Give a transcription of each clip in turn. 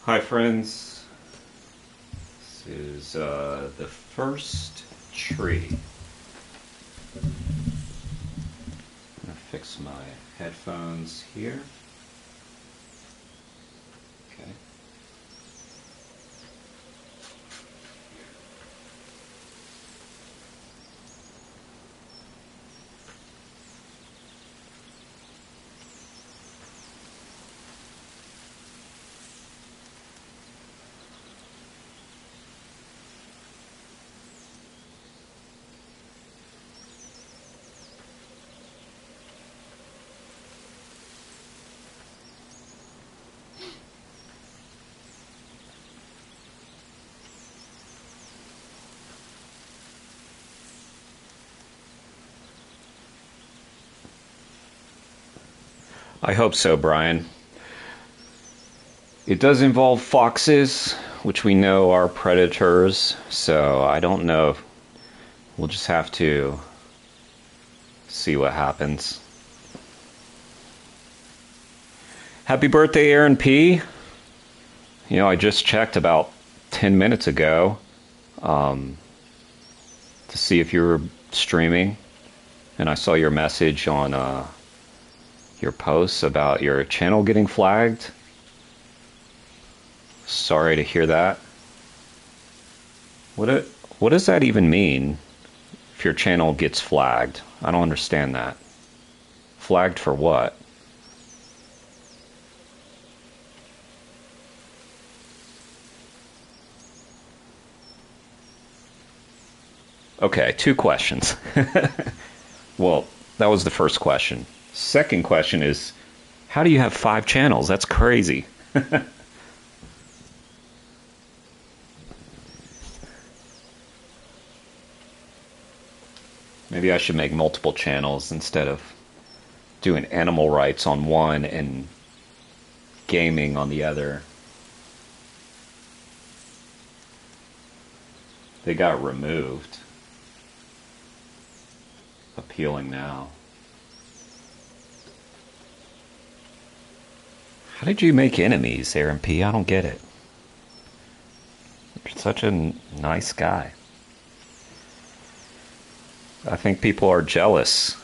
Hi friends, this is the first tree. I'm gonna fix my headphones here. Okay. I hope so, Brian. It does involve foxes, which we know are predators, so I don't know. We'll just have to see what happens. Happy birthday, Aaron P. I just checked about 10 minutes ago to see if you were streaming, and I saw your message on your posts about your channel getting flagged. Sorry to hear that. What does that even mean if your channel gets flagged? I don't understand that. Flagged for what? Okay, two questions. Well, that was the first question. Second question is, how do you have 5 channels? That's crazy. Maybe I should make multiple channels instead of doing animal rights on one and gaming on the other. They got removed. Appealing now. How did you make enemies, Aaron P? I don't get it. You're such a nice guy. I think people are jealous.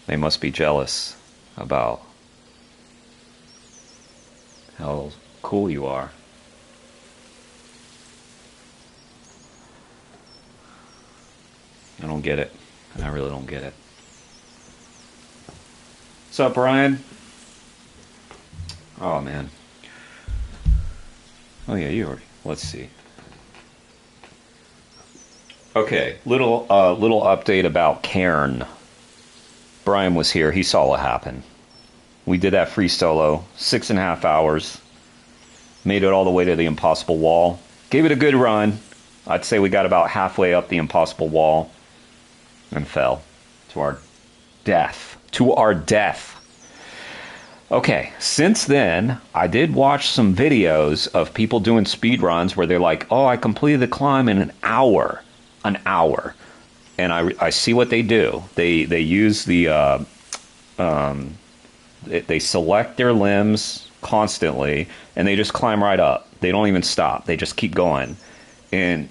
They must be jealous about how cool you are. I don't get it. I really don't get it. What's up, Brian? Oh, man. Oh, yeah, you already. Let's see. Okay, little update about Cairn. Brian was here. He saw what happened. We did that free solo, 6.5 hours. Made it all the way to the impossible wall. Gave it a good run. I'd say we got about halfway up the impossible wall and fell to our death. To our death. Okay, since then, I did watch some videos of people doing speed runs where they're like, oh, I completed the climb in an hour. An hour. And I see what they do. They use the they select their limbs constantly and they just climb right up. They don't even stop. They just keep going. And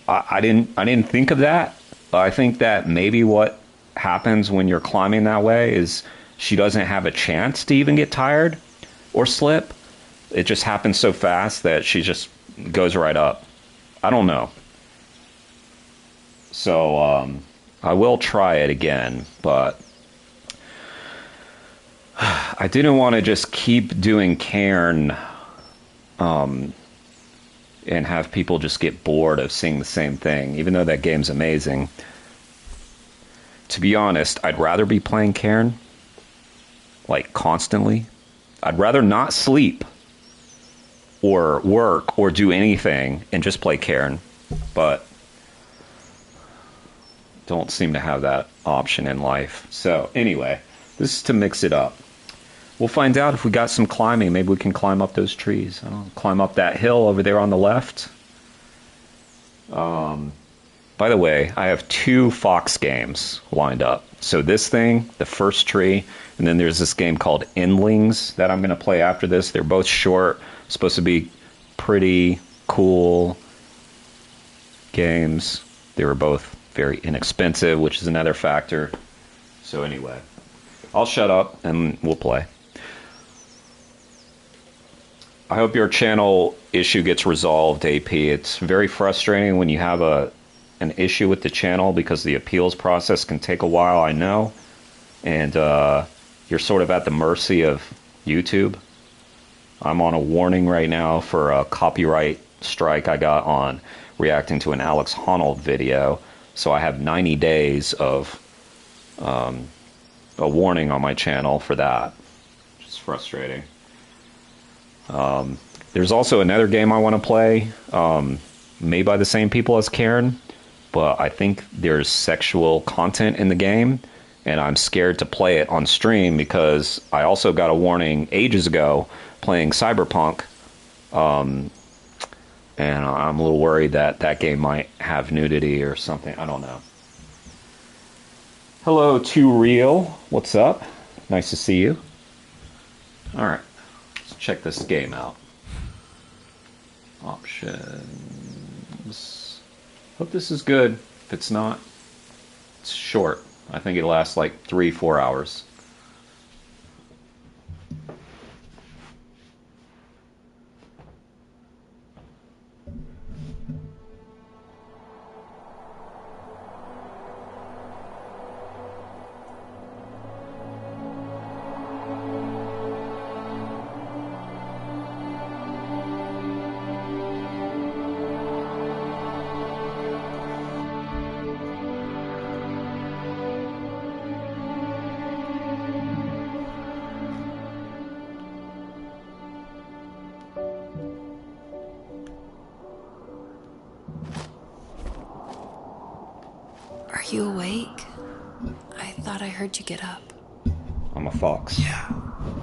I didn't think of that. I think that maybe what happens when you're climbing that way is she doesn't have a chance to even get tired or slip. It just happens so fast that she just goes right up. I don't know. So I will try it again, but I didn't want to just keep doing Cairn and have people just get bored of seeing the same thing, even though that game's amazing. To be honest, I'd rather be playing Cairn, like, constantly. I'd rather not sleep or work or do anything and just play Cairn, but don't seem to have that option in life. So anyway, this is to mix it up. We'll find out if we got some climbing. Maybe we can climb up those trees. I don't know, climb up that hill over there on the left. But By the way, I have 2 Fox games lined up. So this thing, the first tree, and then there's this game called Endlings that I'm going to play after this. They're both short, supposed to be pretty cool games. They were both very inexpensive, which is another factor. So anyway, I'll shut up and we'll play. I hope your channel issue gets resolved, AP. It's very frustrating when you have an issue with the channel because the appeals process can take a while, I know. And you're sort of at the mercy of YouTube. I'm on a warning right now for a copyright strike I got on reacting to an Alex Honnold video. So I have 90 days of a warning on my channel for that. It's frustrating. There's also another game I want to play, made by the same people as Karen, but I think there's sexual content in the game, and I'm scared to play it on stream because I also got a warning ages ago playing Cyberpunk, and I'm a little worried that that game might have nudity or something. I don't know. Hello, Too Real. What's up? Nice to see you. All right. Check this game out. Options. Hope this is good. If it's not, it's short. I think it lasts like 3-4 hours. Are you awake? I thought I heard you get up. I'm a fox. Yeah,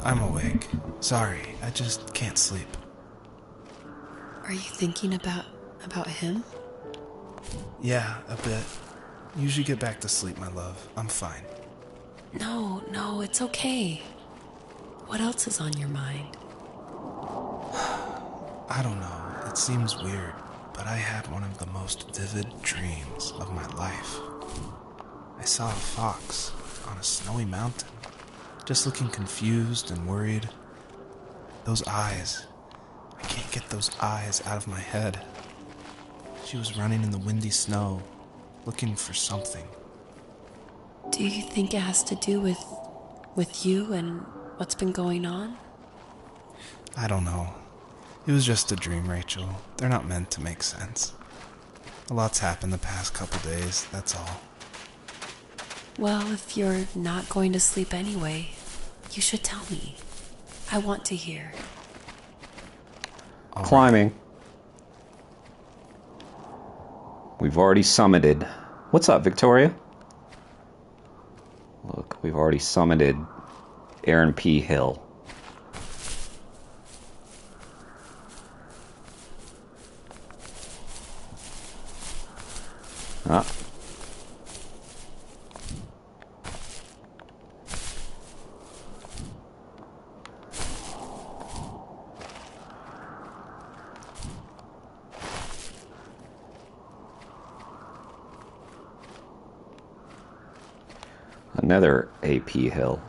I'm awake. Sorry, I just can't sleep. Are you thinking about him? Yeah, a bit. You should get back to sleep, my love. I'm fine. No, it's okay. What else is on your mind? I don't know. It seems weird, but I had one of the most vivid dreams of my life. I saw a fox on a snowy mountain, just looking confused and worried. Those eyes. I can't get those eyes out of my head. She was running in the windy snow, looking for something. Do you think it has to do with you and what's been going on? I don't know. It was just a dream, Rachel. They're not meant to make sense. A lot's happened the past couple days, that's all. Well, if you're not going to sleep anyway, you should tell me. I want to hear. All Climbing. We've already summited. What's up, Victoria? Look, we've already summited Aaron P. Hill. Ah. Another AP hill.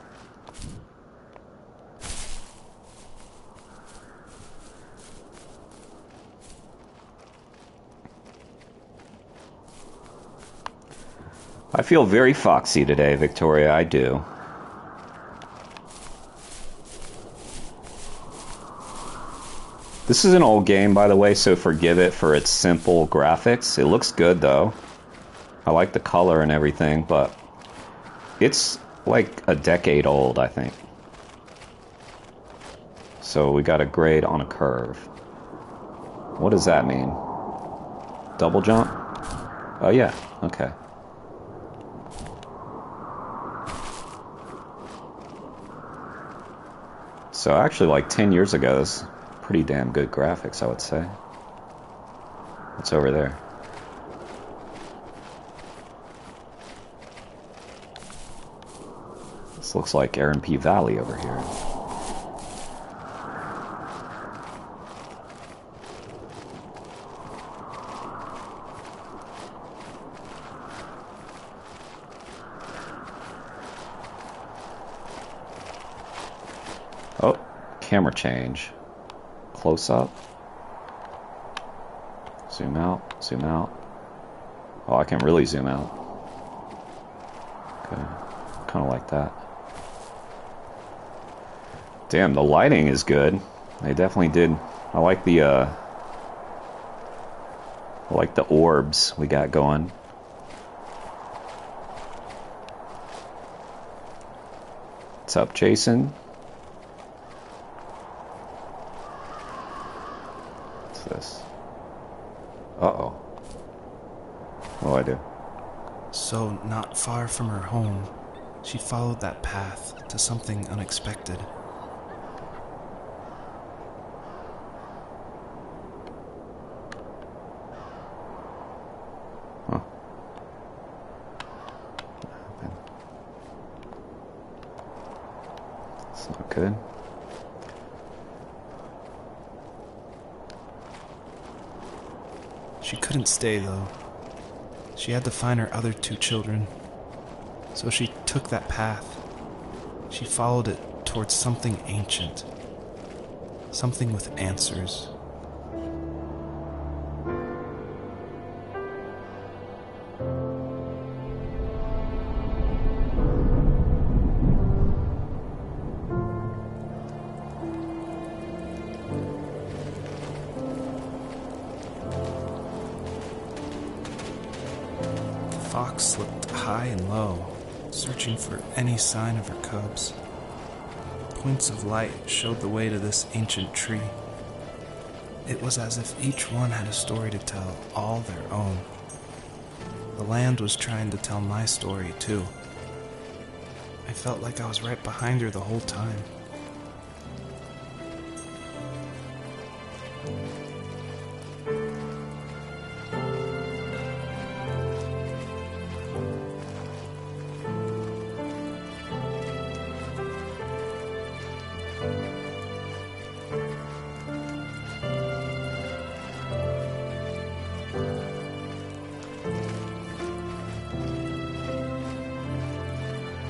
I feel very foxy today, Victoria. I do. This is an old game, by the way, so forgive it for its simple graphics. It looks good, though. I like the color and everything, but it's like a decade old, I think. So we got a grade on a curve. What does that mean? Double jump? Oh, yeah. Okay. So actually, like 10 years ago, it's pretty damn good graphics, I would say. What's over there? This looks like Aaron P. Valley over here. Oh, camera change. Close up. Zoom out, zoom out. Oh, I can really zoom out. Okay, kind of like that. Damn, the lighting is good. They definitely did. I like the orbs we got going. What's up, Jason? What's this? Uh-oh. What do I do? So, not far from her home, she followed that path to something unexpected. Huh. That's not good. She couldn't stay, though. She had to find her other 2 children. So she took that path. She followed it towards something ancient. Something with answers. The fox slipped high and low, searching for any sign of her cubs. Points of light showed the way to this ancient tree. It was as if each one had a story to tell, all their own. The land was trying to tell my story, too. I felt like I was right behind her the whole time.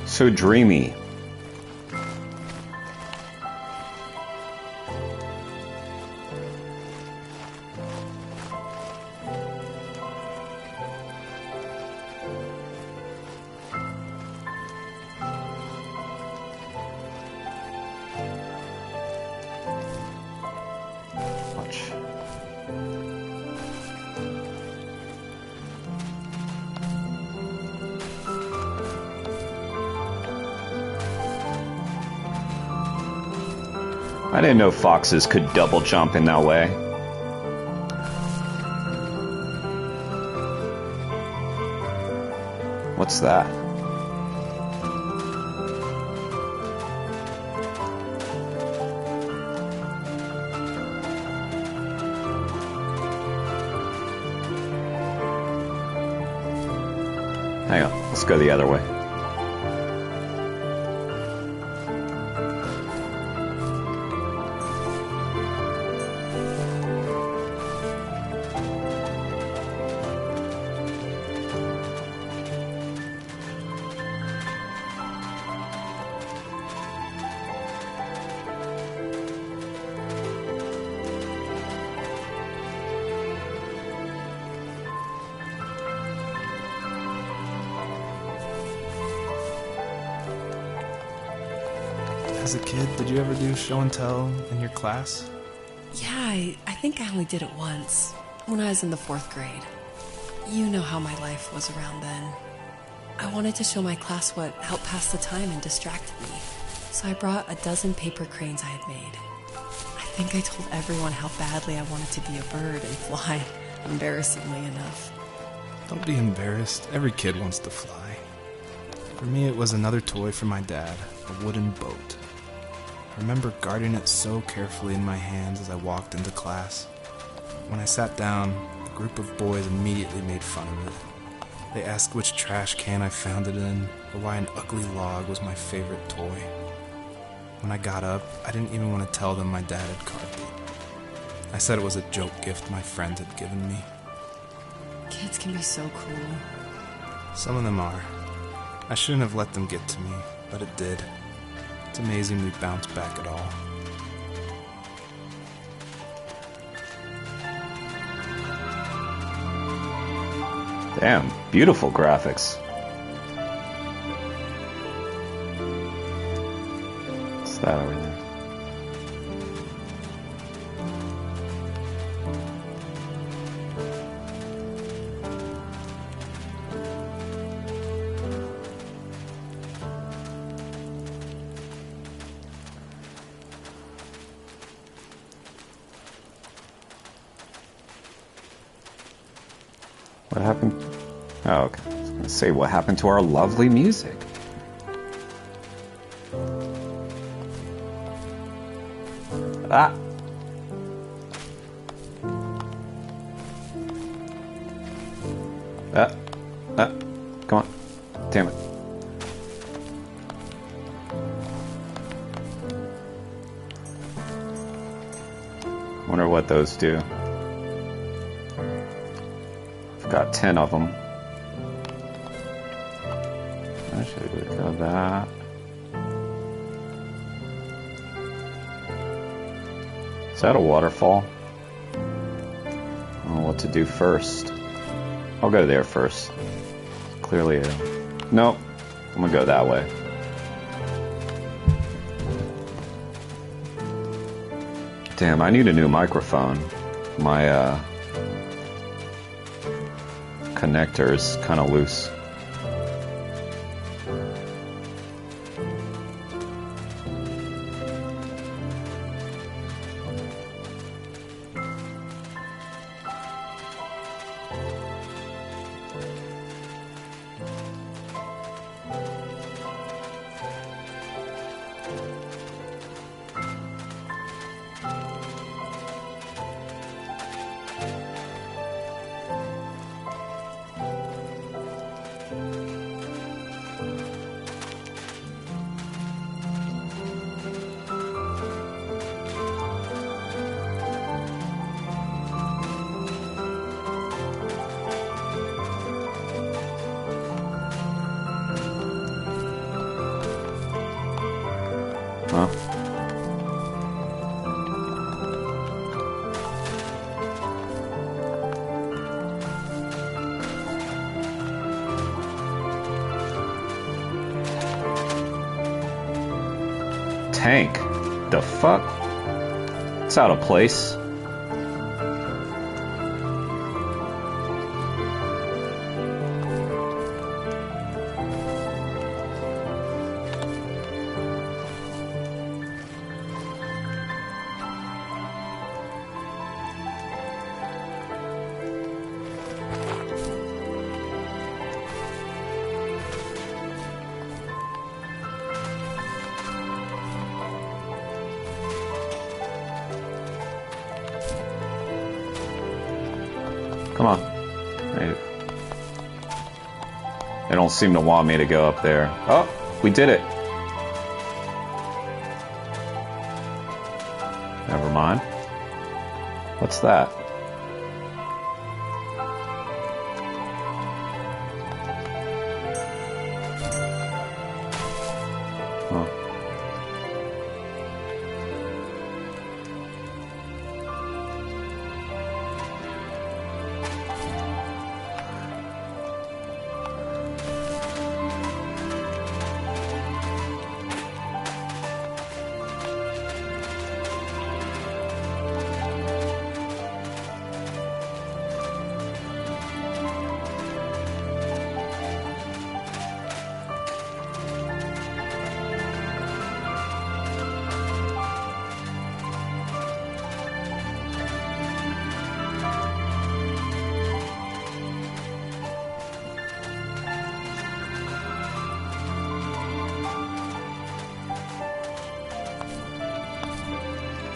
So dreamy. Watch. I didn't know foxes could double jump in that way. What's that? Hang on, let's go the other way. As a kid, did you ever do show and tell in your class? Yeah, I think I only did it once, when I was in the 4th grade. You know how my life was around then. I wanted to show my class what helped pass the time and distracted me, so I brought a dozen paper cranes I had made. I think I told everyone how badly I wanted to be a bird and fly, embarrassingly enough. Don't be embarrassed. Every kid wants to fly. For me, it was another toy from my dad, a wooden boat. I remember guarding it so carefully in my hands as I walked into class. When I sat down, a group of boys immediately made fun of it. They asked which trash can I found it in, or why an ugly log was my favorite toy. When I got up, I didn't even want to tell them my dad had carved it. I said it was a joke gift my friend had given me. Kids can be so cruel. Some of them are. I shouldn't have let them get to me, but it did. It's amazing we bounced back at all. Damn, beautiful graphics. What's that over there? What happened? Oh, okay. I was going to say, what happened to our lovely music? Ah! Come on. Damn it. Wonder what those do. Got 10 of them. Actually, we got that. Is that a waterfall? I don't know what to do first. I'll go there first. Clearly, nope. I'm gonna go that way. Damn, I need a new microphone. My, connector is kind of loose. Huh? Tank? The fuck? It's out of place. Come on. They don't seem to want me to go up there. Oh, we did it. Never mind. What's that? Oh.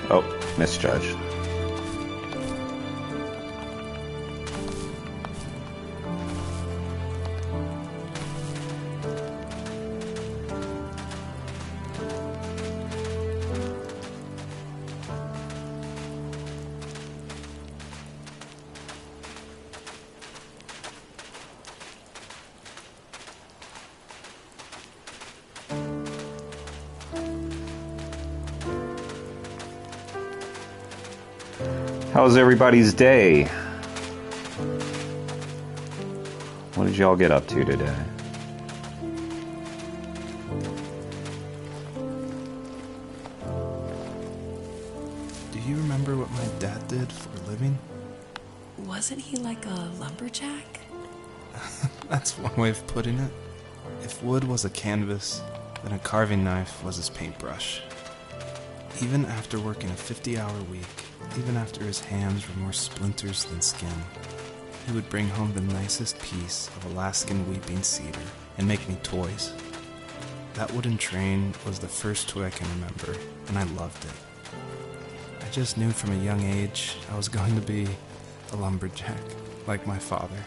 Oh, misjudged. How's everybody's day? What did y'all get up to today? Do you remember what my dad did for a living? Wasn't he like a lumberjack? That's one way of putting it. If wood was a canvas, then a carving knife was his paintbrush. Even after working a 50-hour week, even after his hands were more splinters than skin, he would bring home the nicest piece of Alaskan weeping cedar and make me toys. That wooden train was the first toy I can remember, and I loved it. I just knew from a young age I was going to be a lumberjack, like my father.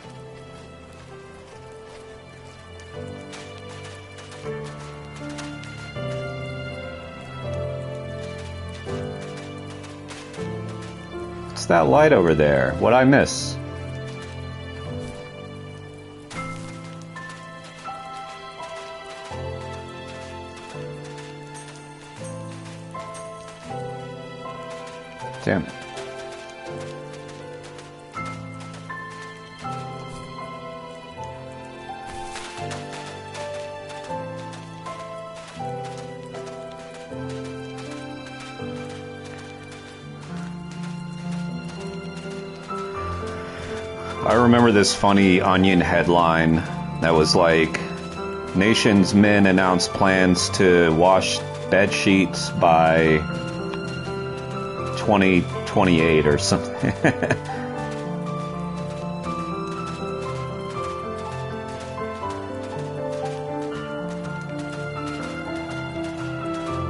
What's that light over there? What'd I miss? Damn it. I remember this funny Onion headline that was like, nation's men announce plans to wash bed sheets by 2028 or something.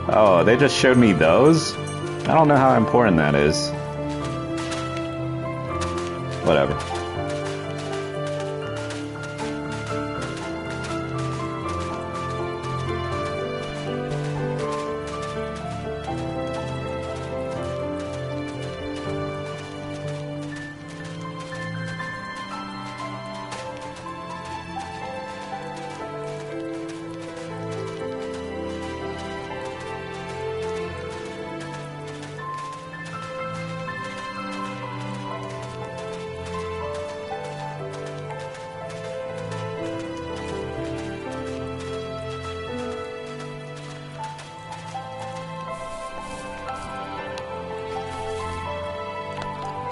Oh, they just showed me those? I don't know how important that is. Whatever.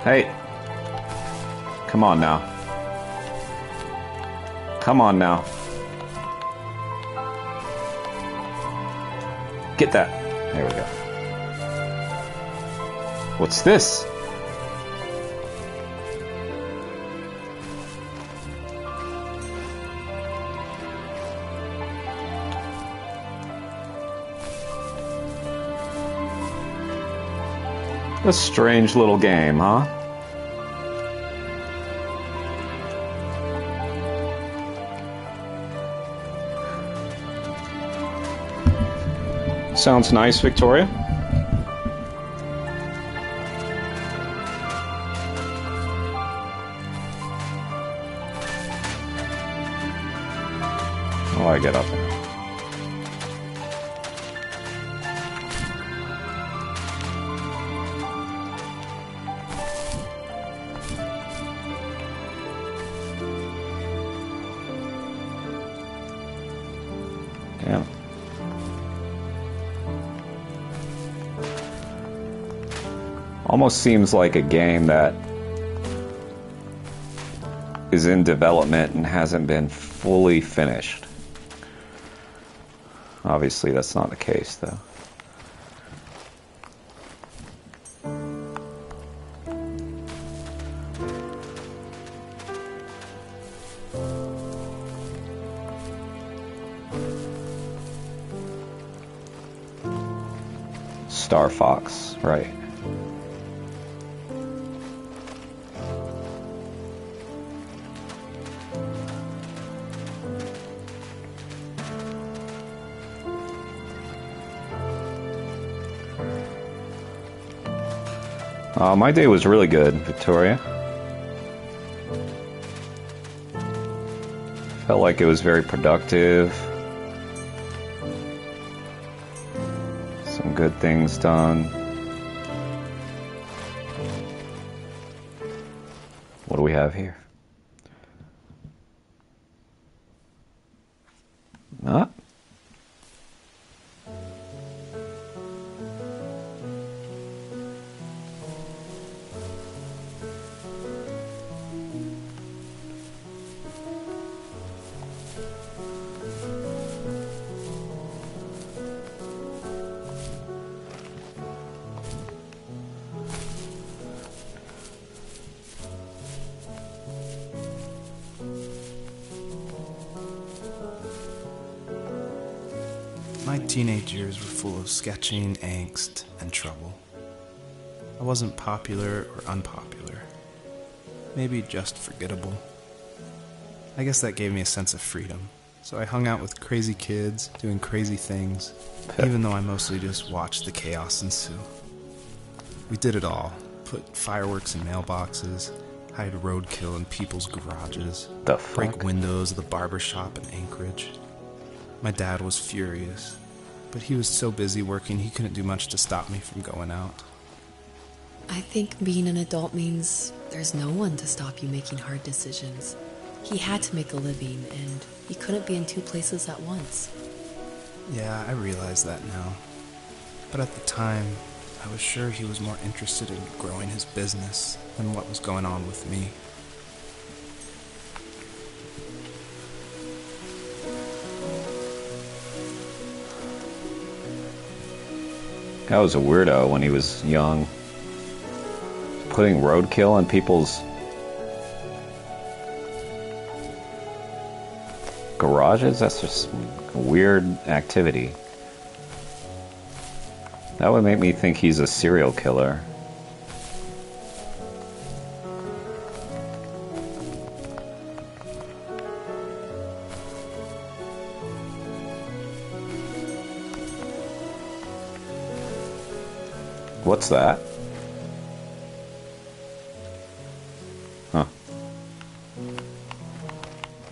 Hey. Come on now. Come on now. Get that. There we go. What's this? A strange little game, huh? Sounds nice, Victoria. Oh, I get up there. Damn. Almost seems like a game that is in development and hasn't been fully finished. Obviously, that's not the case, though. Star Fox, right. My day was really good, Victoria. Felt like it was very productive. Some good things done. have here? Ah. My teenage years were full of sketching, angst, and trouble. I wasn't popular or unpopular. Maybe just forgettable. I guess that gave me a sense of freedom. So I hung out with crazy kids, doing crazy things, even though I mostly just watched the chaos ensue. We did it all. Put fireworks in mailboxes, hide roadkill in people's garages, The fuck? break windows of the barber shop in Anchorage. My dad was furious, but he was so busy working he couldn't do much to stop me from going out. I think being an adult means there's no one to stop you making hard decisions. He had to make a living, and he couldn't be in two places at once. Yeah, I realize that now. But at the time, I was sure he was more interested in growing his business than what was going on with me. Guy was a weirdo when he was young. Putting roadkill in people's garages? That's just a weird activity. That would make me think he's a serial killer. What's that? Huh.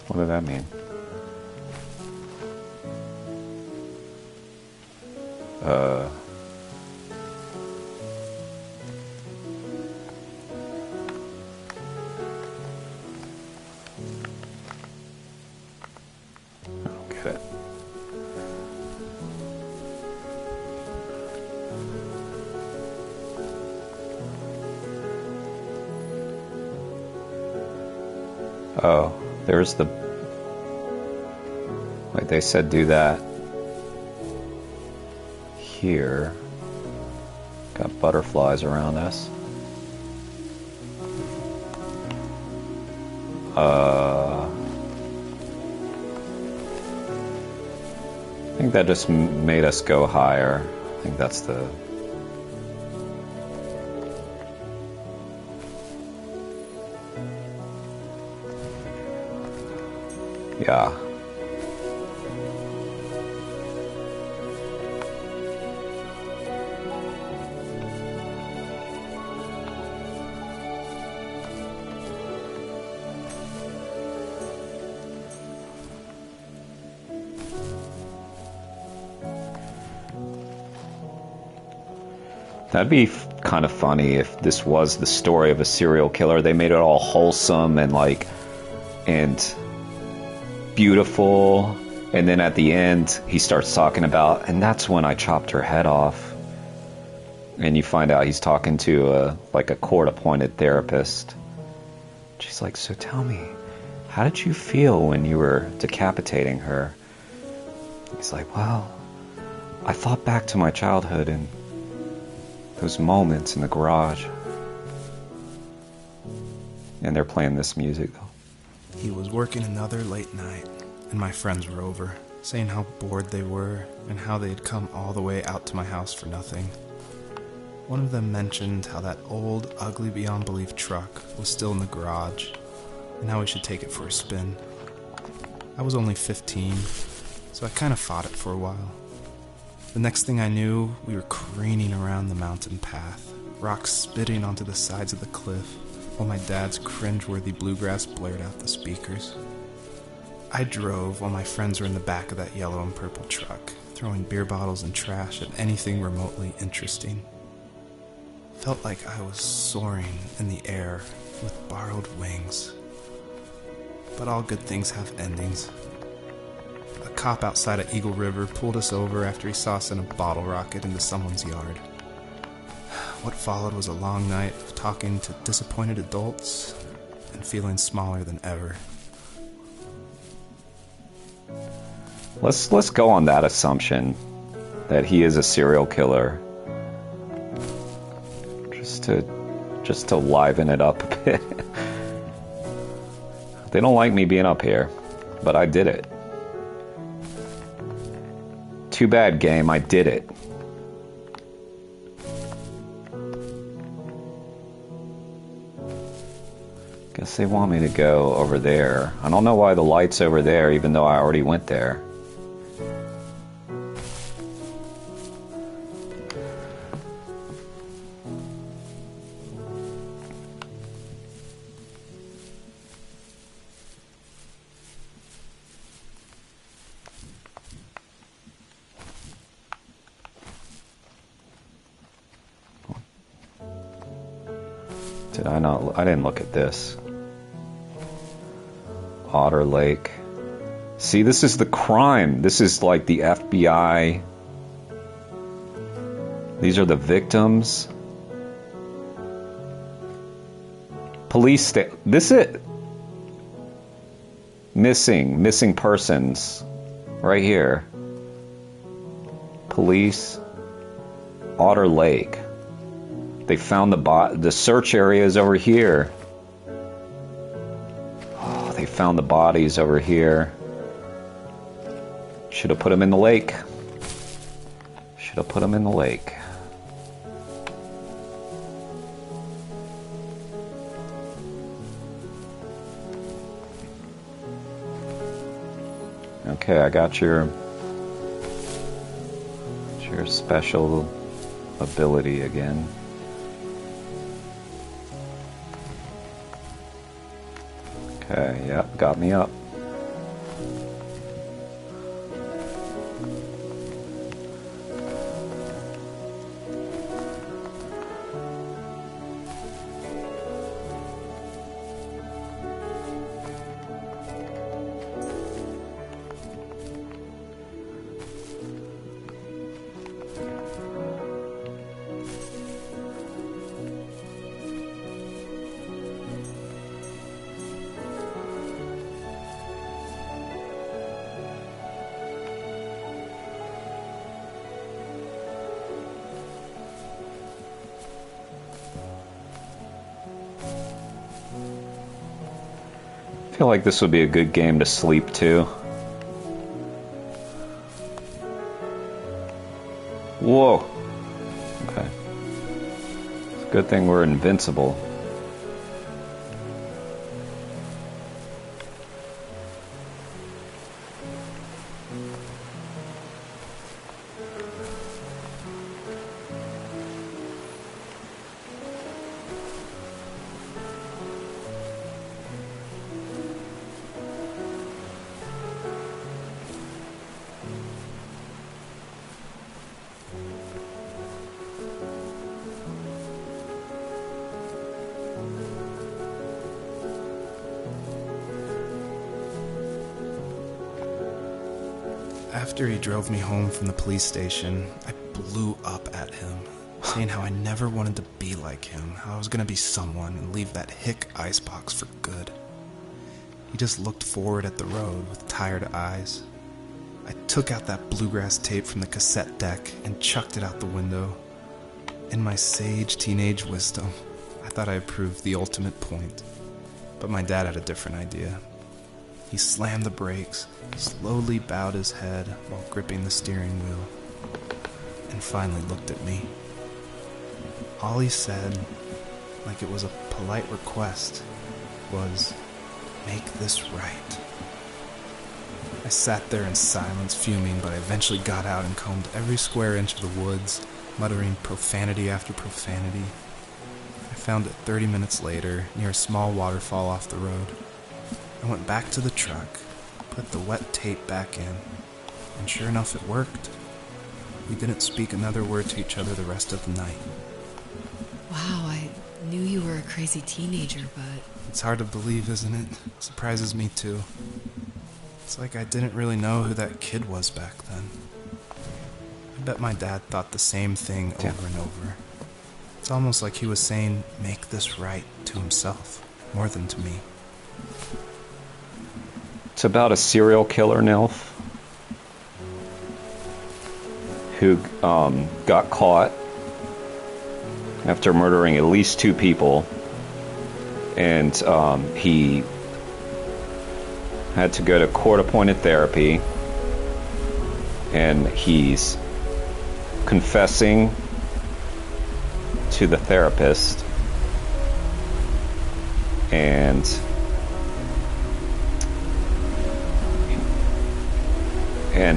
What did that mean? I don't get it. Oh, there's the... Wait, they said do that here. Got butterflies around us. I think that just made us go higher. I think that's the... Yeah. That'd be kind of funny if this was the story of a serial killer. They made it all wholesome and like, and beautiful, and then at the end he starts talking about, and that's when I chopped her head off, and you find out he's talking to a court-appointed therapist. She's like, so tell me, how did you feel when you were decapitating her? He's like, well, I thought back to my childhood and those moments in the garage. And they're playing this music. He was working another late night, and my friends were over, saying how bored they were and how they had come all the way out to my house for nothing. One of them mentioned how that old, ugly beyond belief truck was still in the garage, and how we should take it for a spin. I was only 15, so I kind of fought it for a while. The next thing I knew, we were craning around the mountain path, rocks spitting onto the sides of the cliff, while my dad's cringeworthy bluegrass blared out the speakers. I drove while my friends were in the back of that yellow and purple truck, throwing beer bottles and trash at anything remotely interesting. Felt like I was soaring in the air, with borrowed wings. But all good things have endings. A cop outside of Eagle River pulled us over after he saw us in a bottle rocket into someone's yard. What followed was a long night of talking to disappointed adults and feeling smaller than ever. Let's go on that assumption that he is a serial killer. Just to liven it up a bit. They don't like me being up here, but I did it. Too bad, game, I did it. Guess they want me to go over there. I don't know why the light's over there, even though I already went there. Did I not? I didn't look at this. Otter Lake. See, this is the crime. This is like the FBI. These are the victims. Police this is missing persons right here. Police. Otter Lake. They found the search area is over here. Oh, they found the bodies over here. Should have put them in the lake. Should have put them in the lake. Okay, I got your special ability again. Okay, yep, got me up. I feel like this would be a good game to sleep to. Whoa. Okay. It's a good thing we're invincible. After he drove me home from the police station, I blew up at him, saying how I never wanted to be like him, how I was gonna be someone and leave that hick icebox for good. He just looked forward at the road with tired eyes. I took out that bluegrass tape from the cassette deck and chucked it out the window. In my sage teenage wisdom, I thought I proved the ultimate point. But my dad had a different idea. He slammed the brakes, slowly bowed his head while gripping the steering wheel, and finally looked at me. All he said, like it was a polite request, was, "Make this right." I sat there in silence, fuming, but I eventually got out and combed every square inch of the woods, muttering profanity after profanity. I found it 30 minutes later, near a small waterfall off the road. I went back to the truck, put the wet tape back in, and sure enough it worked. We didn't speak another word to each other the rest of the night. Wow, I knew you were a crazy teenager, but... It's hard to believe, isn't it? Surprises me too. It's like I didn't really know who that kid was back then. I bet my dad thought the same thing over and over. It's almost like he was saying, make this right to himself, more than to me. It's about a serial killer, Nilf, who got caught after murdering at least 2 people, and he had to go to court-appointed therapy, and he's confessing to the therapist, and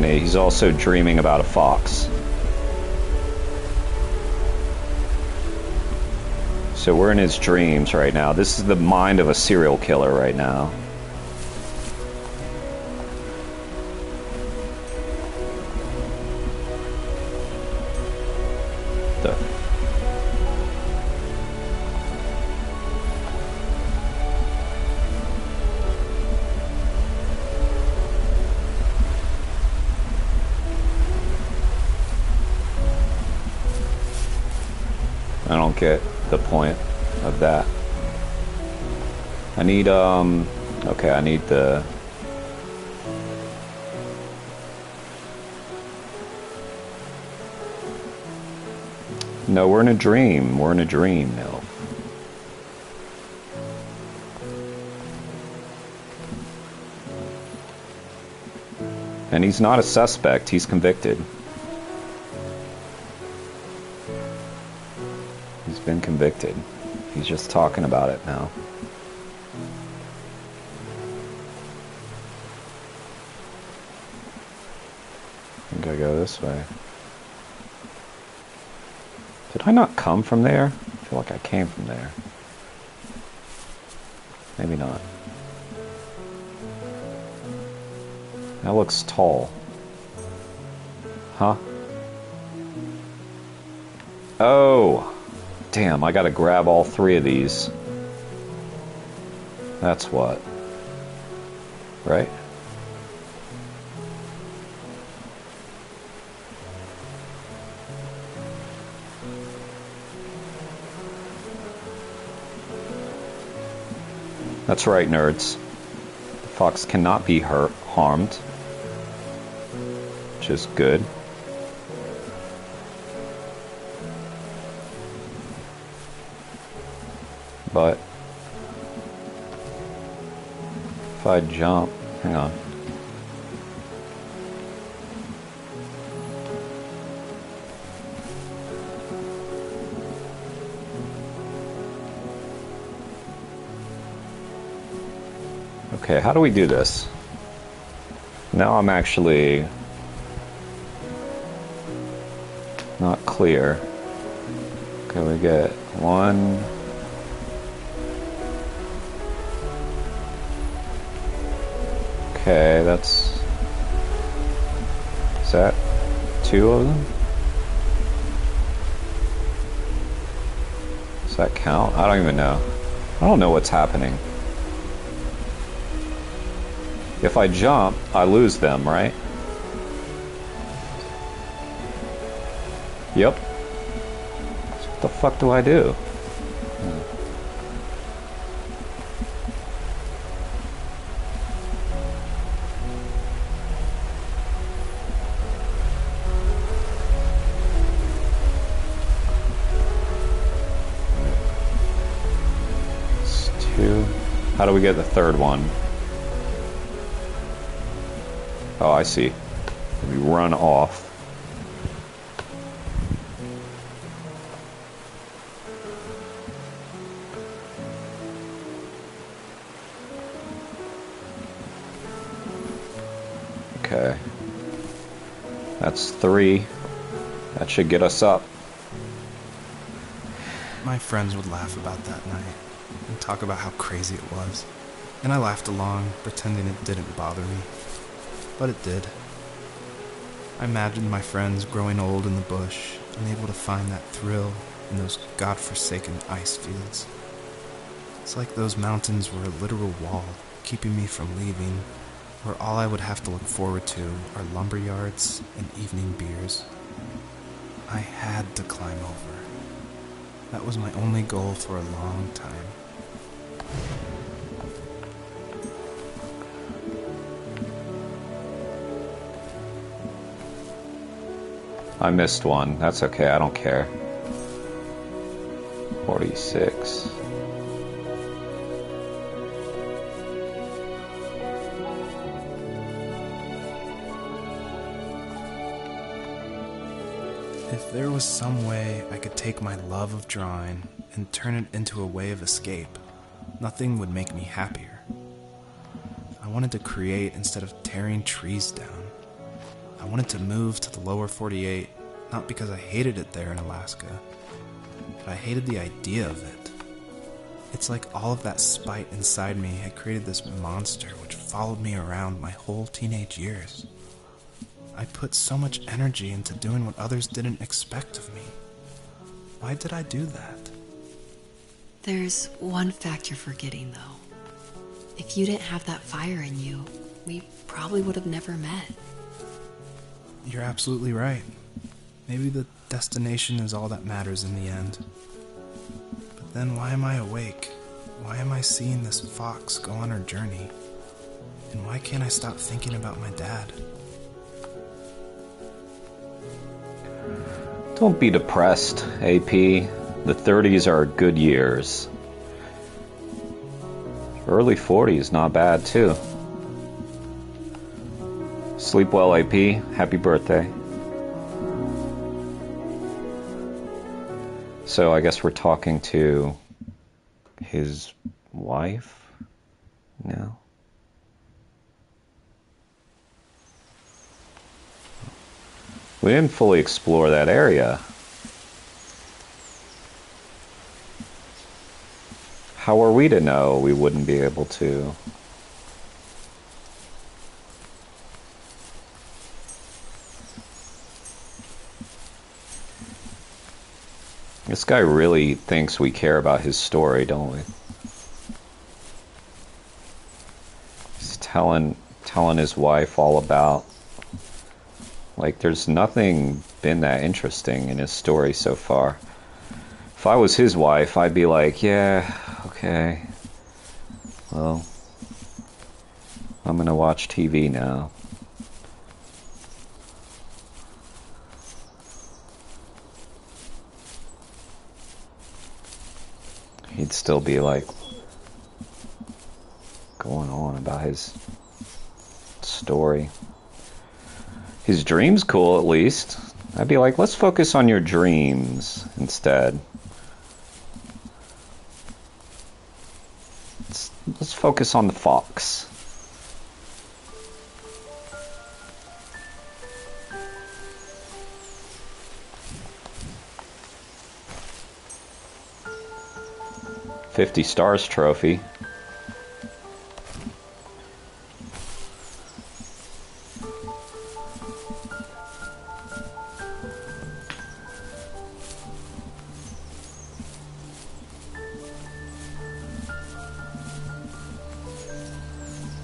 he's also dreaming about a fox. So we're in his dreams right now. This is the mind of a serial killer right now. I don't get the point of that. I need, okay, I need the... No, we're in a dream. We're in a dream, Nil. And he's not a suspect, he's convicted. He's been convicted. He's just talking about it now. I think I go this way. Did I not come from there? I feel like I came from there. Maybe not. That looks tall. Huh? Oh! Damn, I gotta grab all 3 of these. That's what. Right? That's right, nerds. The fox cannot be harmed. Which is good. But if I jump, hang on. Okay, how do we do this? Now I'm actually not clear. Okay, we get 1. Okay, that's... Is that 2 of them? Does that count? I don't even know. I don't know what's happening. If I jump, I lose them, right? Yep. So what the fuck do I do? It's 2. How do we get the 3rd one? Oh, I see. We run off. Okay. That's 3. That should get us up. My friends would laugh about that night and talk about how crazy it was. And I laughed along, pretending it didn't bother me. But it did. I imagined my friends growing old in the bush, unable to find that thrill in those godforsaken ice fields. It's like those mountains were a literal wall, keeping me from leaving, where all I would have to look forward to are lumber yards and evening beers. I had to climb over. That was my only goal for a long time. I missed one. That's okay, I don't care. 46. If there was some way I could take my love of drawing and turn it into a way of escape, nothing would make me happier. I wanted to create instead of tearing trees down. I wanted to move to the lower 48, not because I hated it there in Alaska, but I hated the idea of it. It's like all of that spite inside me had created this monster which followed me around my whole teenage years. I put so much energy into doing what others didn't expect of me. Why did I do that? There's one fact you're forgetting, though. If you didn't have that fire in you, we probably would have never met. You're absolutely right. Maybe the destination is all that matters in the end. But then why am I awake? Why am I seeing this fox go on her journey? And why can't I stop thinking about my dad? Don't be depressed, AP. The 30s are good years. Early 40s, not bad, too. Sleep well, AP. Happy birthday. So I guess we're talking to his wife now. We didn't fully explore that area. How are we to know we wouldn't be able to? This guy really thinks we care about his story, don't we? He's telling his wife all about... Like, there's nothing been that interesting in his story so far. If I was his wife, I'd be like, yeah, okay. Well, I'm gonna watch TV now. He'd still be like going on about his story. His dream's cool, at least. I'd be like, let's focus on your dreams instead. Let's focus on the fox. $50 stars trophy.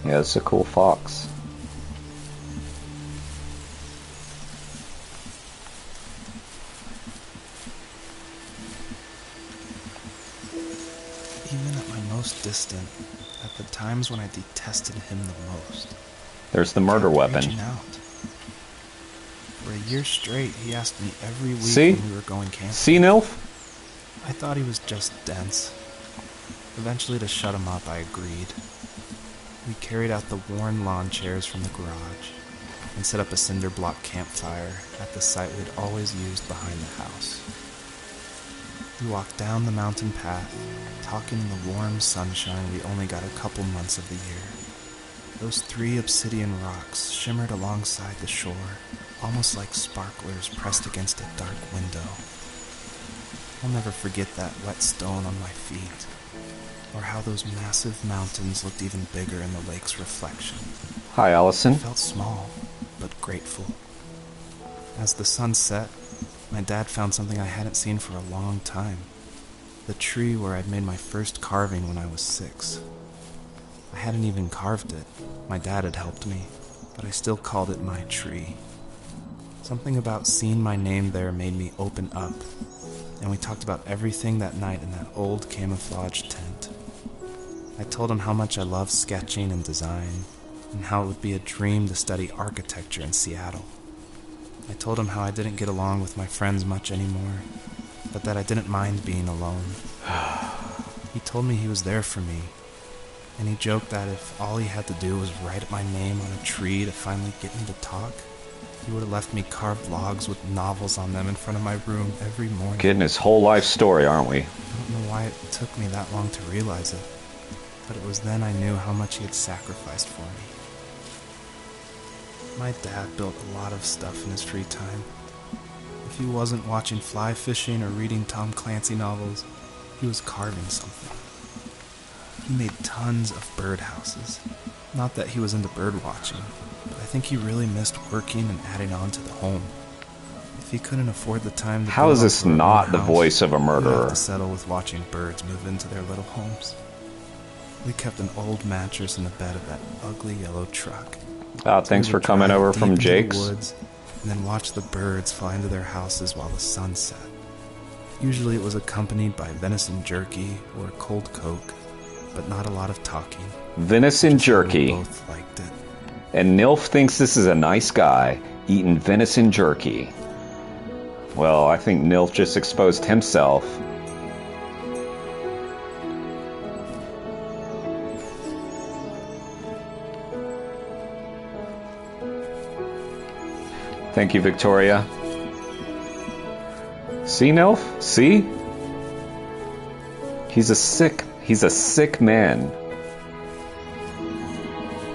Yeah, it's a cool fox. Even at my most distant, at the times when I detested him the most, There's the murder weapon. reaching out. For a year straight, he asked me every week See? when we were going camping. See, Nilf? I thought he was just dense. Eventually, to shut him up, I agreed. We carried out the worn lawn chairs from the garage and set up a cinder block campfire at the site we'd always used behind the house. We walked down the mountain path, talking in the warm sunshine we only got a couple months of the year. Those 3 obsidian rocks shimmered alongside the shore, almost like sparklers pressed against a dark window. I'll never forget that wet stone on my feet, or how those massive mountains looked even bigger in the lake's reflection. Hi, I Allison. felt small, but grateful. As the sun set, my dad found something I hadn't seen for a long time. The tree where I'd made my first carving when I was 6. I hadn't even carved it. My dad had helped me, but I still called it my tree. Something about seeing my name there made me open up, and we talked about everything that night in that old camouflage tent. I told him how much I loved sketching and design, and how it would be a dream to study architecture in Seattle. I told him how I didn't get along with my friends much anymore, but that I didn't mind being alone. He told me he was there for me, and he joked that if all he had to do was write my name on a tree to finally get me to talk, he would have left me carved logs with novels on them in front of my room every morning. Getting his whole life story, aren't we? I don't know why it took me that long to realize it, but it was then I knew how much he had sacrificed for me. My dad built a lot of stuff in his free time. If he wasn't watching fly fishing or reading Tom Clancy novels, he was carving something. He made tons of birdhouses. Not that he was into bird watching, but I think he really missed working and adding on to the home. If he couldn't afford the time to How build is this onto our own not the house, voice of a he'd have murderer? to settle with watching birds move into their little homes. We kept an old mattress in the bed of that ugly yellow truck. Thanks We for would coming drive over deep from into the Jake's. woods, and then watch the birds fly into their houses while the sun set. Usually it was accompanied by venison jerky or cold Coke, but not a lot of talking. Venison Just how we jerky. both liked it. And Nilf thinks this is a nice guy, eating venison jerky. Well, I think Nilf just exposed himself. Thank you, Victoria. See, Nilf? See? He's a sick man.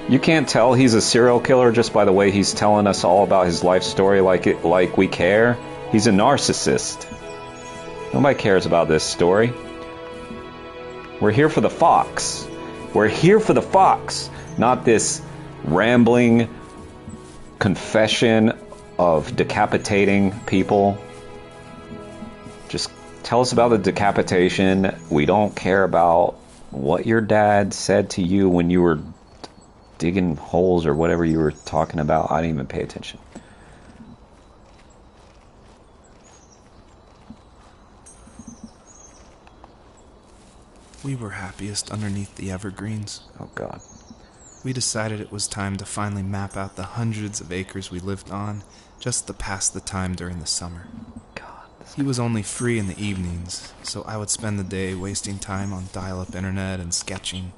You can't tell he's a serial killer just by the way he's telling us all about his life story like we care. He's a narcissist. Nobody cares about this story. We're here for the fox. We're here for the fox, not this rambling confession of decapitating people. Just tell us about the decapitation. We don't care about what your dad said to you when you were digging holes or whatever you were talking about. I didn't even pay attention. We were happiest underneath the evergreens. Oh, God. We decided it was time to finally map out the hundreds of acres we lived on just to pass the time during the summer. God. He was only free in the evenings, so I would spend the day wasting time on dial-up internet and sketching,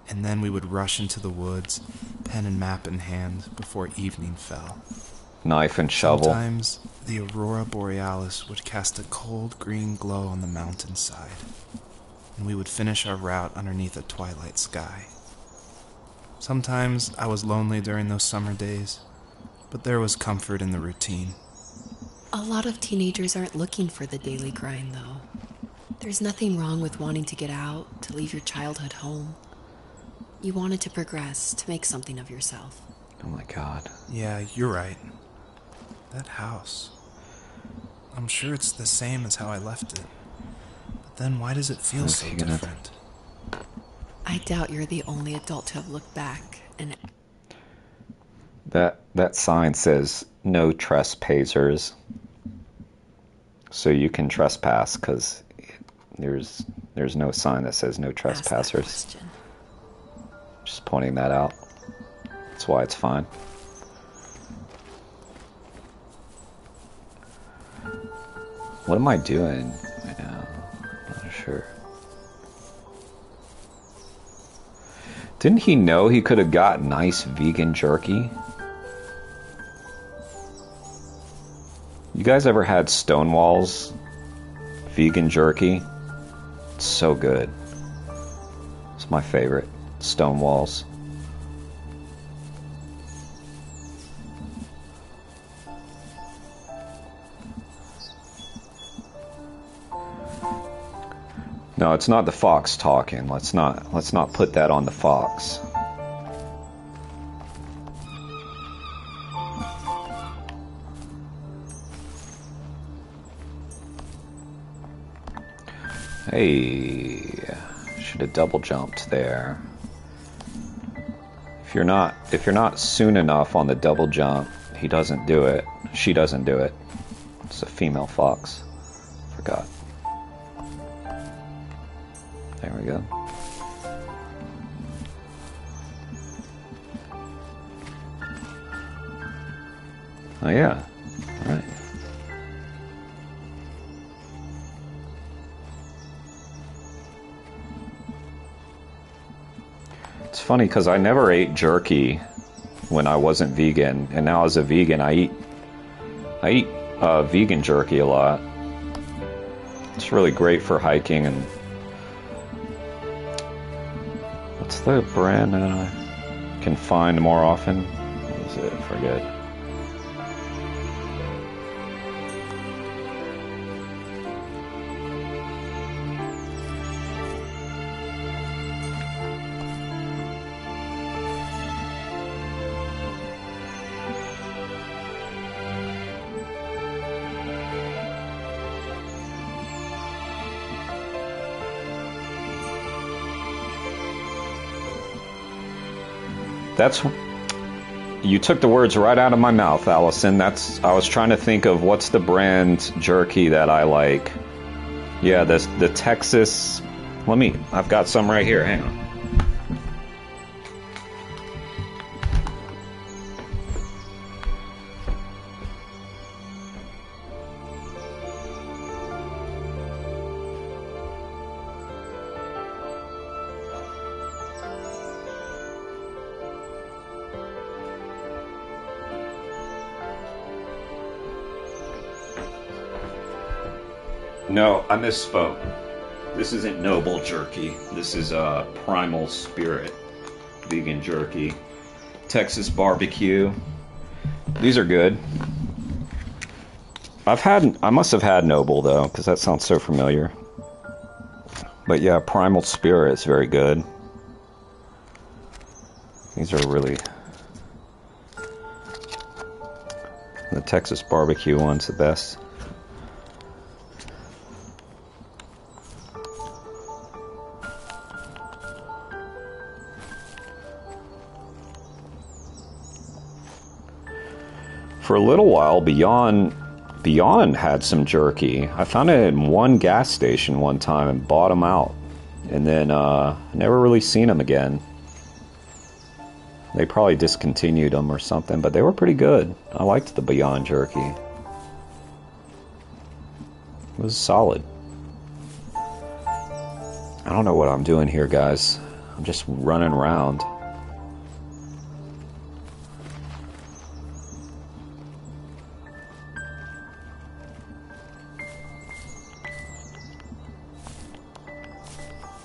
and then we would rush into the woods, pen and map in hand, before evening fell. Knife and shovel. Sometimes the aurora borealis would cast a cold green glow on the mountainside, and we would finish our route underneath a twilight sky. Sometimes I was lonely during those summer days, but there was comfort in the routine. A lot of teenagers aren't looking for the daily grind, though. There's nothing wrong with wanting to get out, to leave your childhood home. You wanted to progress, to make something of yourself. Oh my God. Yeah, you're right. That house. I'm sure it's the same as how I left it. But then why does it feel so different? I doubt you're the only adult to have looked back and... That sign says no trespassers. So you can trespass because there's no sign that says no trespassers. Just pointing that out. That's why it's fine. What am I doing right now? I'm not sure. Didn't he know he could have got nice vegan jerky? You guys ever had Stonewall's vegan jerky? It's so good. It's my favorite. Stonewall's. No, it's not the fox talking. Let's not put that on the fox. Hey, should have double jumped there. If you're not soon enough on the double jump, he doesn't do it. She doesn't do it. It's a female fox. Forgot. There we go. Oh yeah. All right. It's funny because I never ate jerky when I wasn't vegan, and now as a vegan, I eat vegan jerky a lot. It's really great for hiking. And what's the brand that I can find more often? What is it? I forget. You took the words right out of my mouth, Allison. I was trying to think of what's the brand jerky that I like. Yeah, the Texas. I've got some right here. Hang on. No, I misspoke. This isn't Noble Jerky. This is Primal Spirit vegan jerky. Texas barbecue. These are good. I must have had Noble though, because that sounds so familiar. But yeah, Primal Spirit is very good. These are really... The Texas barbecue one's the best. For a little while, Beyond had some jerky. I found it in one gas station one time and bought them out. And then never really seen them again. They probably discontinued them or something, but they were pretty good. I liked the Beyond jerky. It was solid. I don't know what I'm doing here, guys. I'm just running around.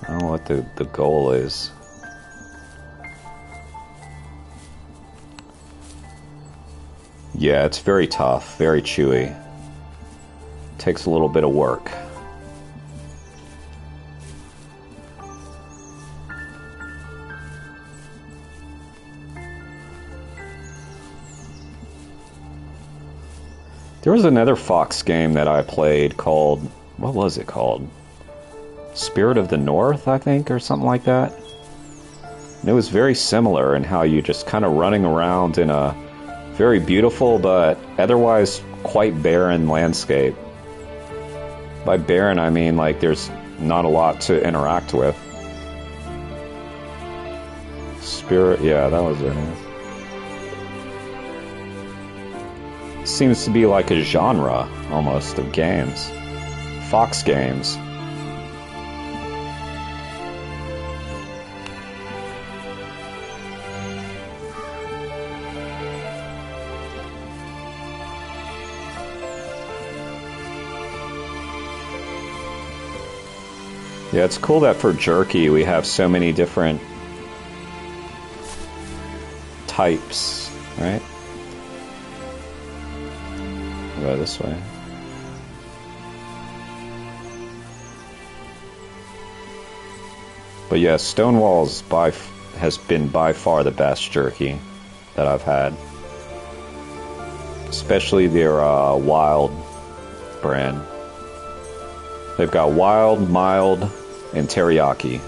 I don't know what the goal is. Yeah, it's very tough, very chewy. Takes a little bit of work. There was another Fox game that I played called, what was it called? Spirit of the North, I think, or something like that. And it was very similar in how you just kind of running around in a very beautiful but otherwise quite barren landscape. By barren, I mean like there's not a lot to interact with. Spirit, yeah, that was it. Seems to be like a genre almost of games. Fox games. Yeah, it's cool that for jerky we have so many different types, right? We'll go this way. But yeah, Stonewall's has been by far the best jerky that I've had. Especially their wild brand. They've got wild, mild, and teriyaki.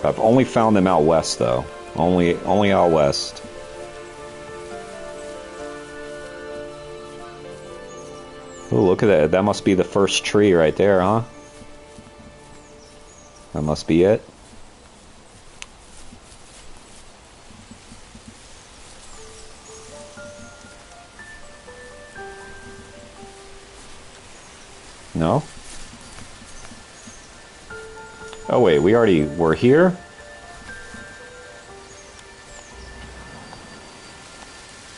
I've only found them out west, though. Only out west. Oh, look at that. That must be the first tree right there, huh? That must be it. No? Oh wait, we already were here?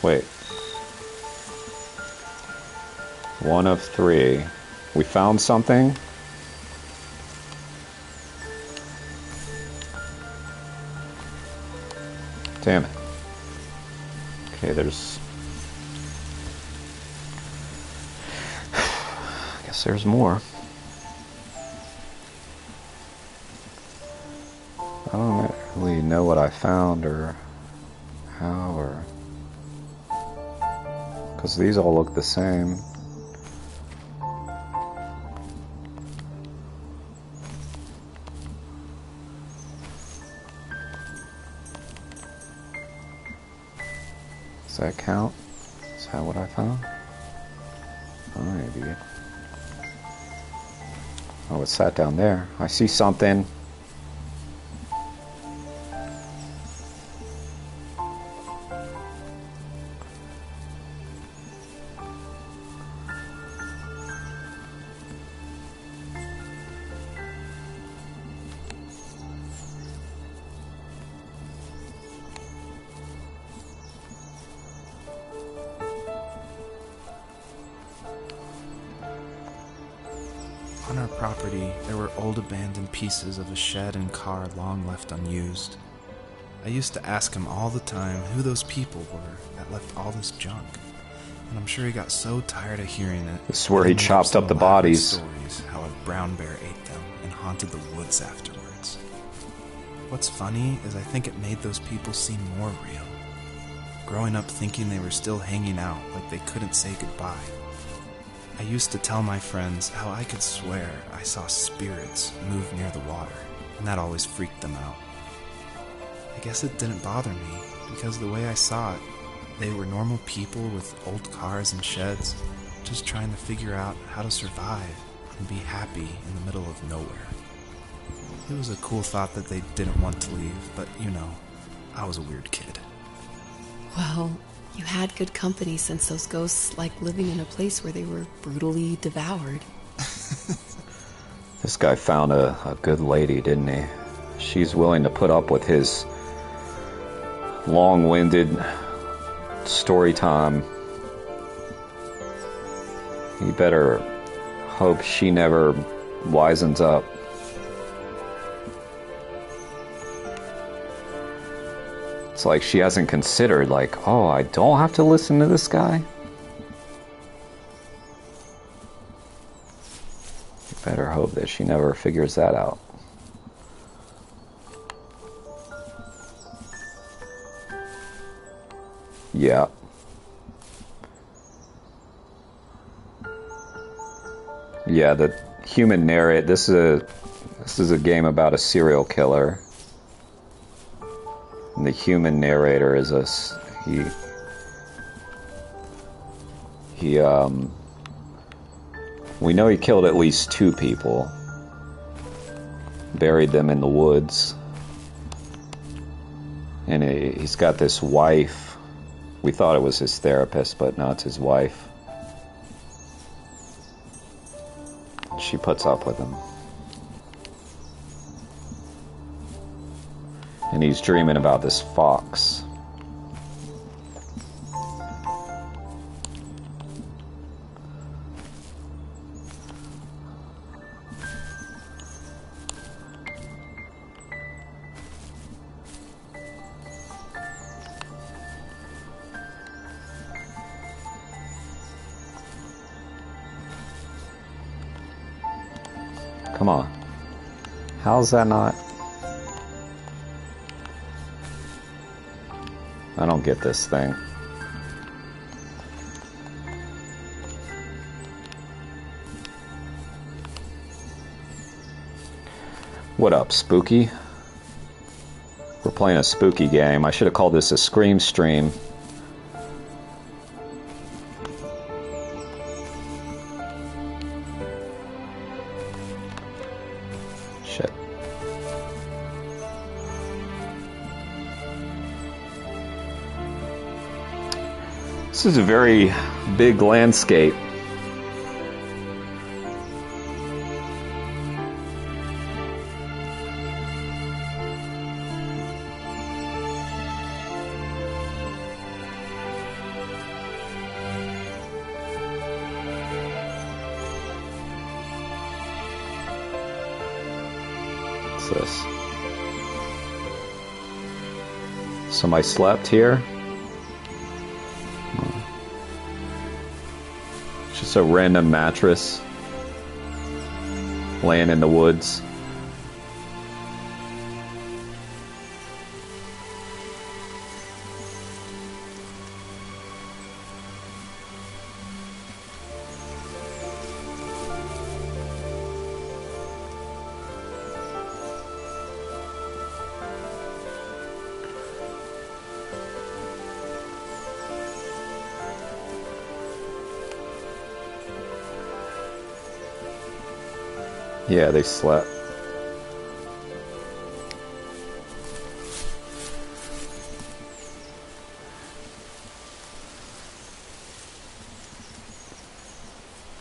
Wait. 1 of 3. We found something? Damn it. Okay, there's... I guess there's more. I don't really know what I found or how or... because these all look the same. Does that count? Is that what I found? Oh, maybe. Oh, it's sat down there. I see something. On our property, there were old abandoned pieces of a shed and car long left unused. I used to ask him all the time who those people were that left all this junk, and I'm sure he got so tired of hearing it. This is where he chopped up the bodies. Stories how a brown bear ate them and haunted the woods afterwards. What's funny is I think it made those people seem more real. Growing up thinking they were still hanging out like they couldn't say goodbye. I used to tell my friends how I could swear I saw spirits move near the water, and that always freaked them out. I guess it didn't bother me, because the way I saw it, they were normal people with old cars and sheds, just trying to figure out how to survive and be happy in the middle of nowhere. It was a cool thought that they didn't want to leave, but you know, I was a weird kid. Well, you had good company since those ghosts like living in a place where they were brutally devoured. This guy found a good lady, didn't he? She's willing to put up with his long-winded story time. He better hope she never wisens up. It's like she hasn't considered, like, oh, I don't have to listen to this guy? You better hope that she never figures that out. Yeah. Yeah, the human narrate. This is a game about a serial killer. And the human narrator is we know he killed at least 2 people. Buried them in the woods. And he's got this wife. We thought it was his therapist, but no, it's his wife. She puts up with him. And he's dreaming about this fox. Come on. How's that not? I don't get this thing. What up, Spooky? We're playing a spooky game. I should have called this a Scream stream. Shit. This is a very big landscape. This. Somebody slept here. It's just a random mattress laying in the woods. Yeah, they slept.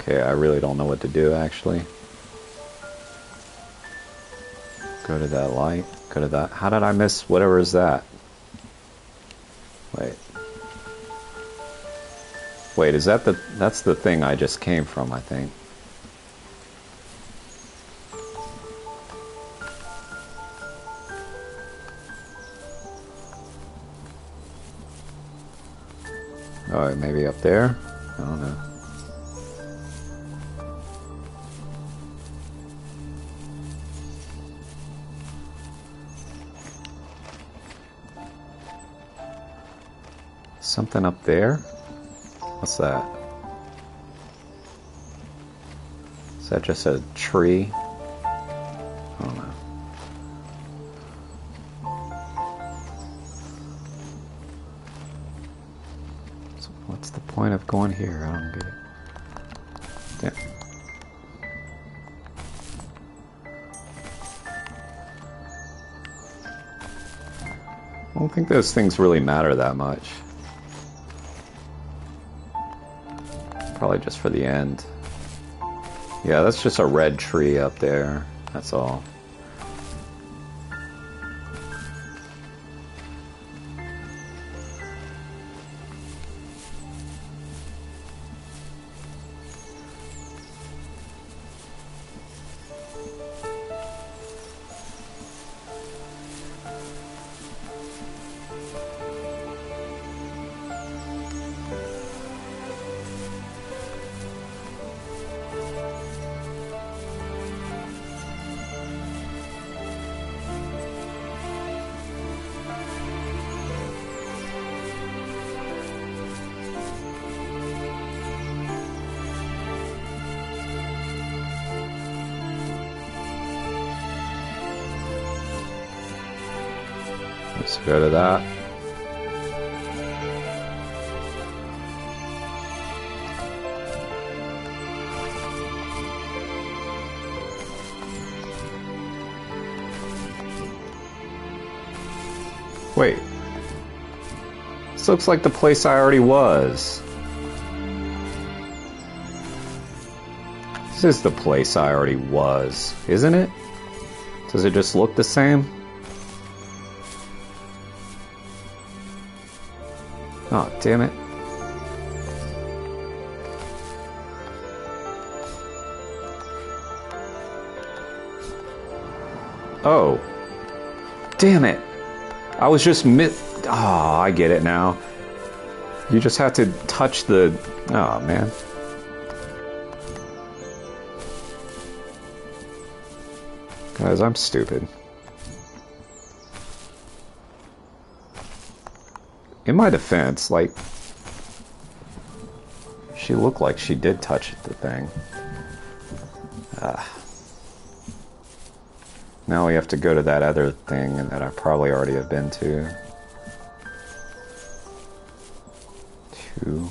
Okay, I really don't know what to do, actually. Go to that light. Go to that. How did I miss whatever is that? Wait. Wait, is that the... That's the thing I just came from, I think. Oh, maybe up there? I don't know. Something up there? What's that? Is that just a tree? I don't know. What's the point of going here? I don't get it. Damn. I don't think those things really matter that much. Probably just for the end. Yeah, that's just a red tree up there. That's all. Let's go to that. Wait. This looks like the place I already was. This is the place I already was, isn't it? Does it just look the same? Oh, damn it. Oh. Damn it. I was just Oh, I get it now. You just have to touch the... Oh, man. Guys, I'm stupid. In my defense, like... She looked like she did touch the thing. Now we have to go to that other thing that I probably already have been to. To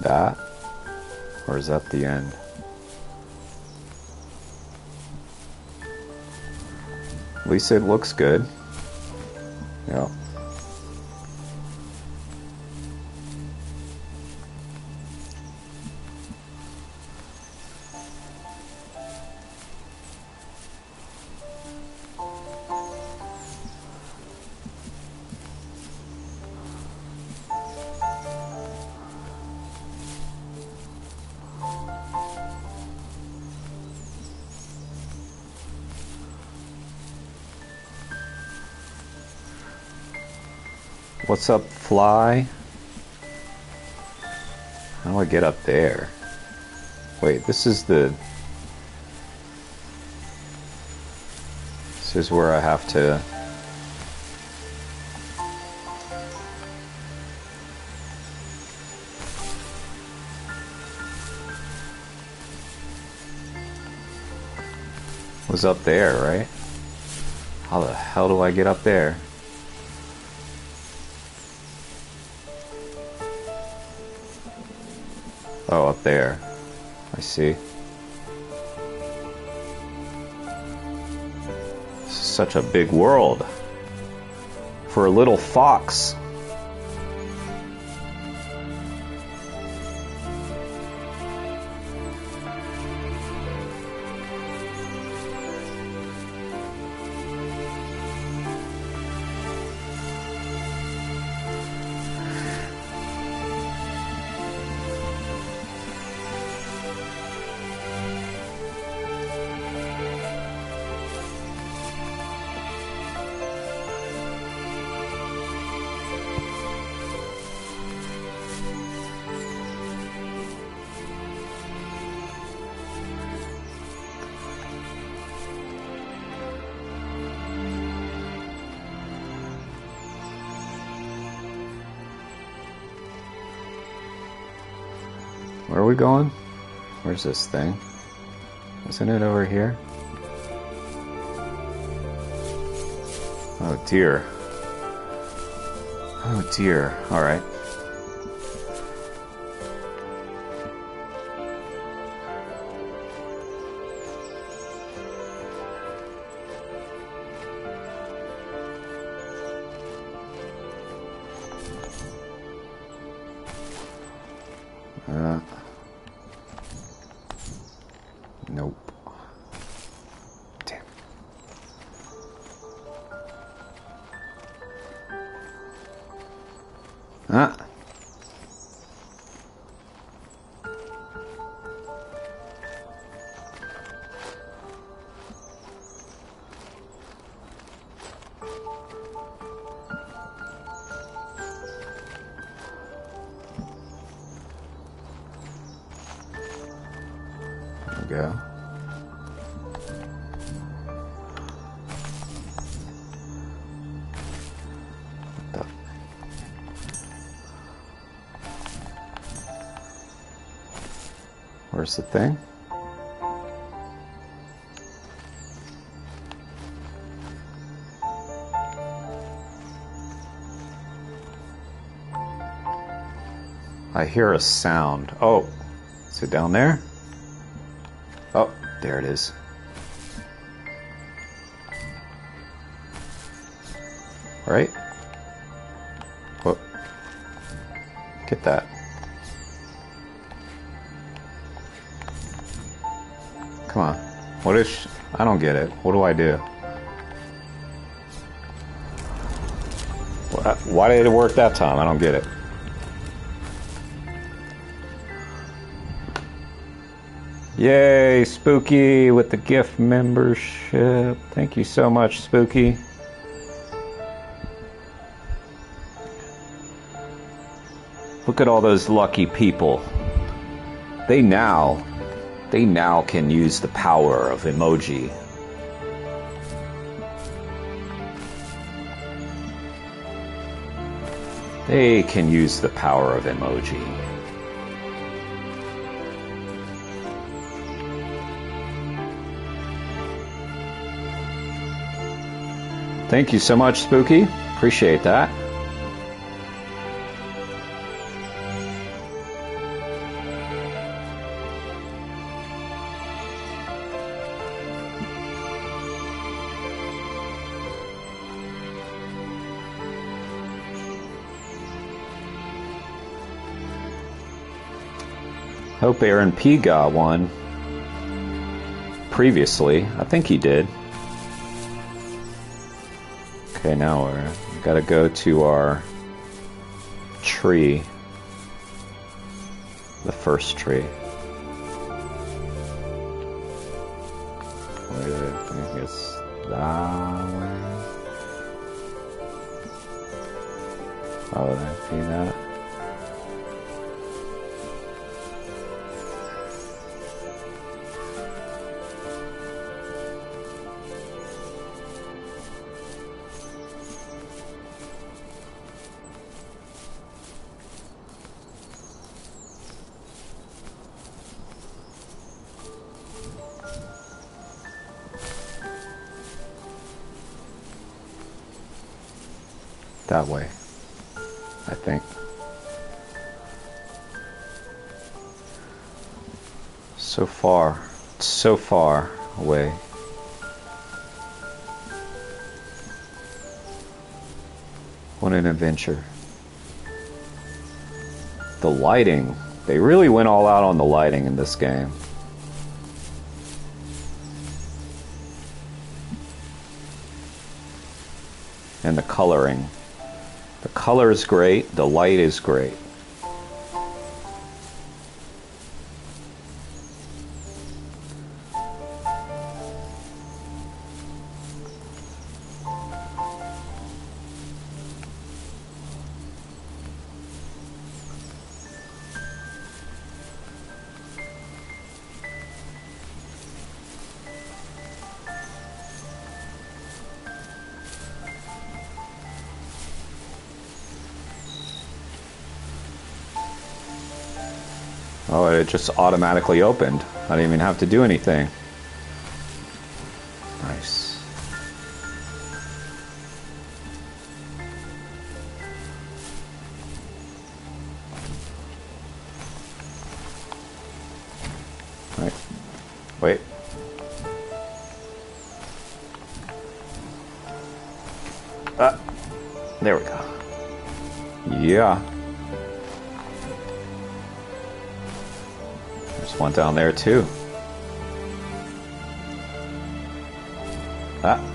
that? Or is that the end? At least it looks good. Yeah. What's up, fly? How do I get up there? Wait, this is where I have to... Was up there, right? How the hell do I get up there? Oh, up there. I see. This is such a big world for a little fox. Where are we going? Where's this thing? Isn't it over here? Oh dear. Oh dear. Alright. Nope. Damn. Ah. Go. Where's the thing? I hear a sound. Oh, is it down there? Oh, there it is. Right? Whoa. Get that. Come on. What is... I don't get it. What do I do? Why did it work that time? I don't get it. Yay, Spooky with the gift membership. Thank you so much, Spooky. Look at all those lucky people. They now can use the power of emoji. They can use the power of emoji. Thank you so much, Spooky. Appreciate that. Hope Aaron P got one previously. I think he did. Okay, now we've got to go to our tree. The first tree. Wait, I think it's that way. Oh, did I see that? That way, I think. So far away. What an adventure. The lighting, they really went all out on the lighting in this game. And the coloring. The color is great, the light is great. Oh, it just automatically opened. I didn't even have to do anything. Nice. Right. Wait. There we go. Yeah. There's one down there too. Ah.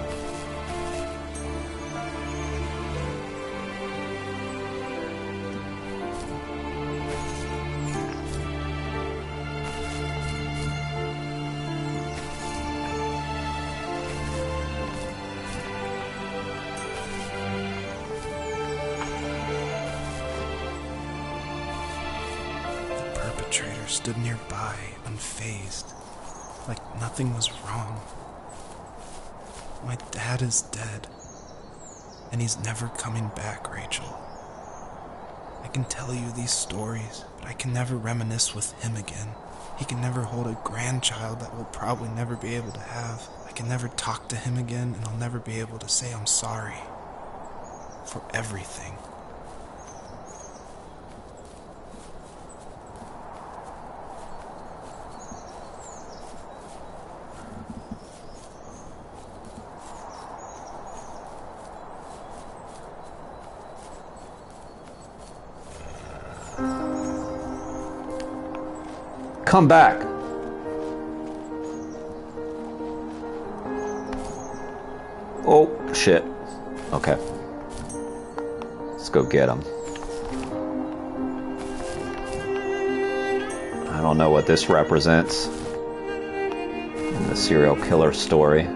The perpetrator stood nearby, unfazed, like nothing was wrong. My dad is dead, and he's never coming back, Rachel. I can tell you these stories, but I can never reminisce with him again. He can never hold a grandchild that we'll probably never be able to have. I can never talk to him again, and I'll never be able to say I'm sorry for everything. Come back. Oh, shit. Okay. Let's go get him. I don't know what this represents in the serial killer story.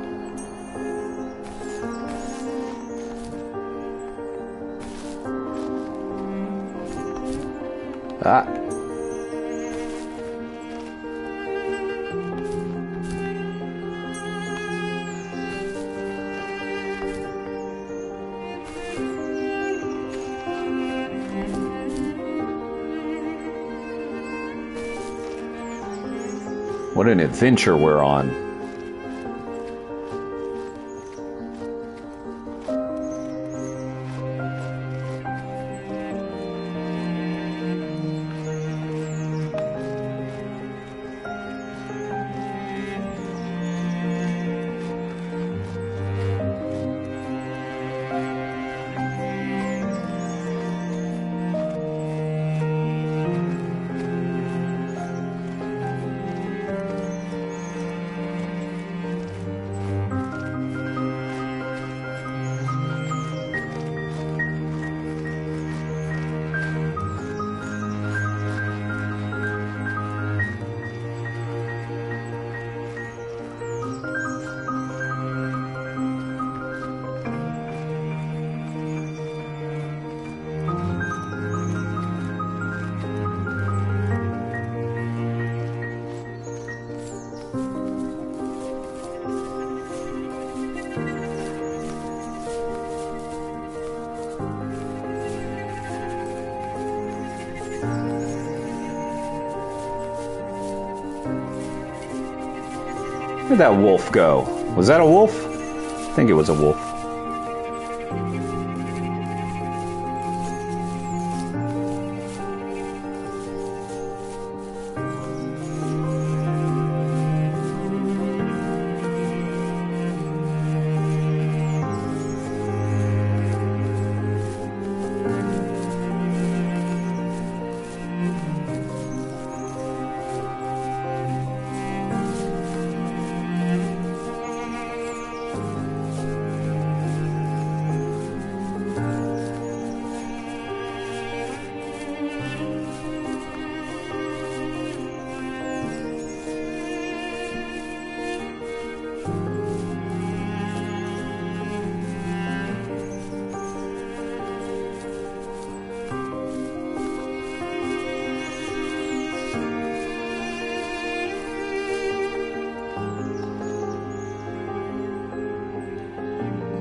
Ah. What an adventure we're on. Where'd that wolf go? Was that a wolf? I think it was a wolf.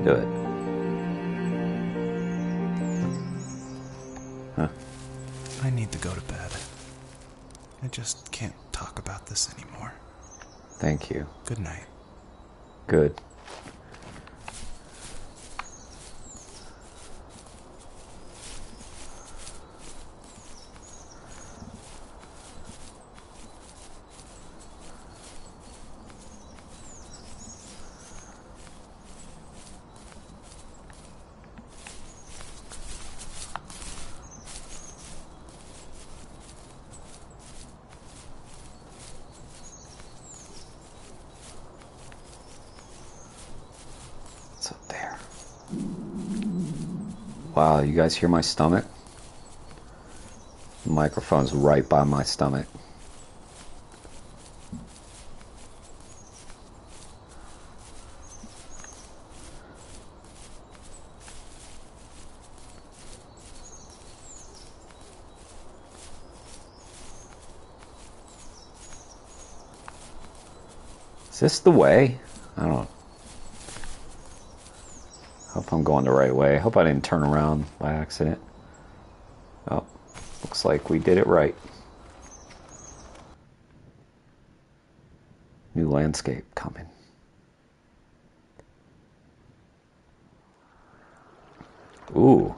Do it. Huh. I need to go to bed. I just can't talk about this anymore. Thank you. Good night. Good. What's up there? Wow, you guys hear my stomach? The microphone's right by my stomach. Is this the way? I don't hope I'm going the right way. I hope I didn't turn around by accident. Oh, looks like we did it right. New landscape coming. Ooh.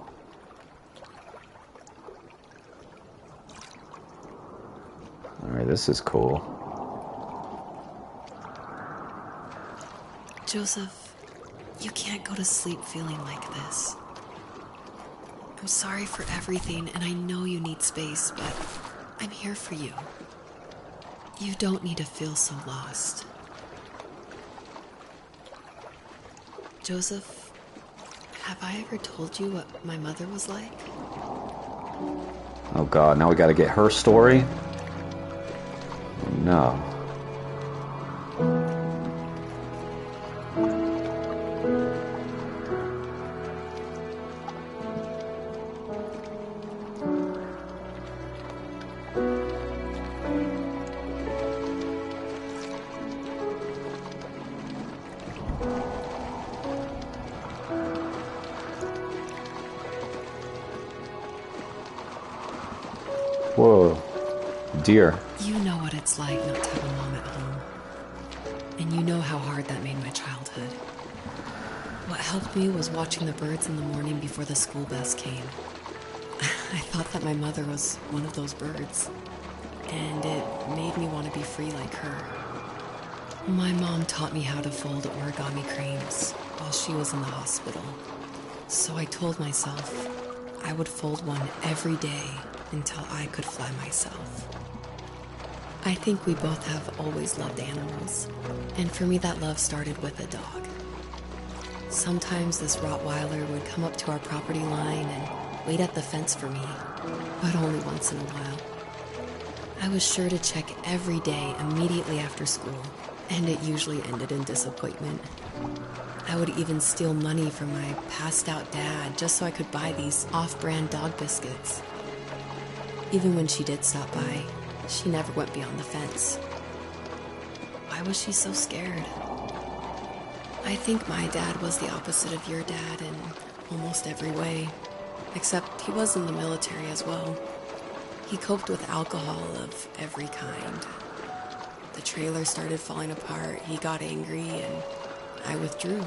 Alright, this is cool. Joseph, you can't go to sleep feeling like this. I'm sorry for everything, and I know you need space, but I'm here for you. You don't need to feel so lost. Joseph, have I ever told you what my mother was like? Oh god, now we gotta get her story? No. Whoa, dear. You know what it's like not to have a mom at home. And you know how hard that made my childhood. What helped me was watching the birds in the morning before the school bus came. I thought that my mother was one of those birds, and it made me want to be free like her. My mom taught me how to fold origami cranes while she was in the hospital. So I told myself I would fold one every day until I could fly myself. I think we both have always loved animals, and for me that love started with a dog. Sometimes this Rottweiler would come up to our property line and wait at the fence for me, but only once in a while. I was sure to check every day immediately after school, and it usually ended in disappointment. I would even steal money from my passed-out dad just so I could buy these off-brand dog biscuits. Even when she did stop by, she never went beyond the fence. Why was she so scared? I think my dad was the opposite of your dad in almost every way, except he was in the military as well. He coped with alcohol of every kind. The trailer started falling apart, he got angry, and I withdrew.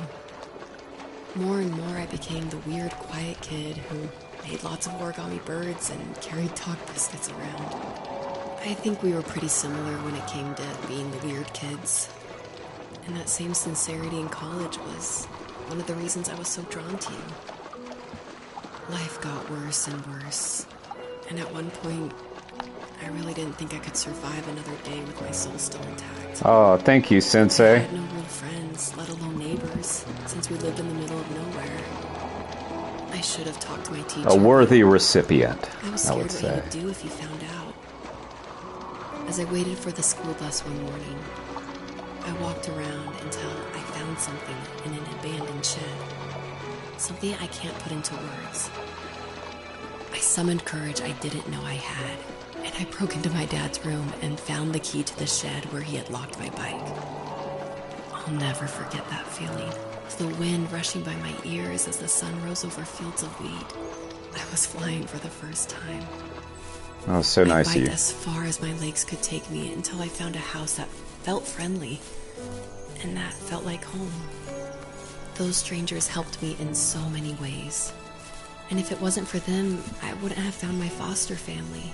More and more, I became the weird, quiet kid who made lots of origami birds and carried dog biscuits around. I think we were pretty similar when it came to being the weird kids. And that same sincerity in college was one of the reasons I was so drawn to you. Life got worse and worse, and at one point, I really didn't think I could survive another day with my soul still intact. Oh, thank you, I Sensei. had no real friends, let alone neighbors, since we lived in the middle of nowhere. I should have talked to my teacher. A worthy recipient, I was I scared would what he say. would do if he found out. As I waited for the school bus one morning, I walked around until I found something in an abandoned shed. Something I can't put into words. I summoned courage I didn't know I had, and I broke into my dad's room and found the key to the shed where he had locked my bike. I'll never forget that feeling. The wind rushing by my ears as the sun rose over fields of wheat. I was flying for the first time. Oh, so nice I of you. biked as far as my legs could take me until I found a house that felt friendly, and that felt like home. Those strangers helped me in so many ways. And if it wasn't for them, I wouldn't have found my foster family.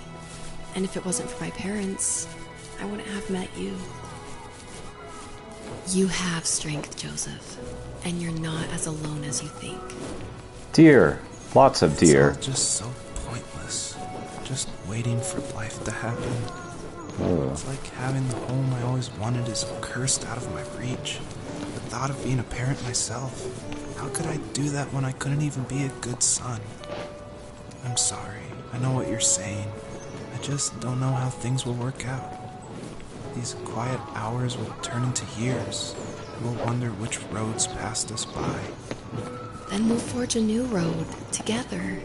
And if it wasn't for my parents, I wouldn't have met you. You have strength, Joseph, and you're not as alone as you think. Deer. Lots of deer. It's all just so pointless. Just waiting for life to happen. It's like having the home I always wanted is cursed out of my reach. The thought of being a parent myself. How could I do that when I couldn't even be a good son? I'm sorry. I know what you're saying. I just don't know how things will work out. These quiet hours will turn into years. We'll wonder which roads passed us by. Then we'll forge a new road, together.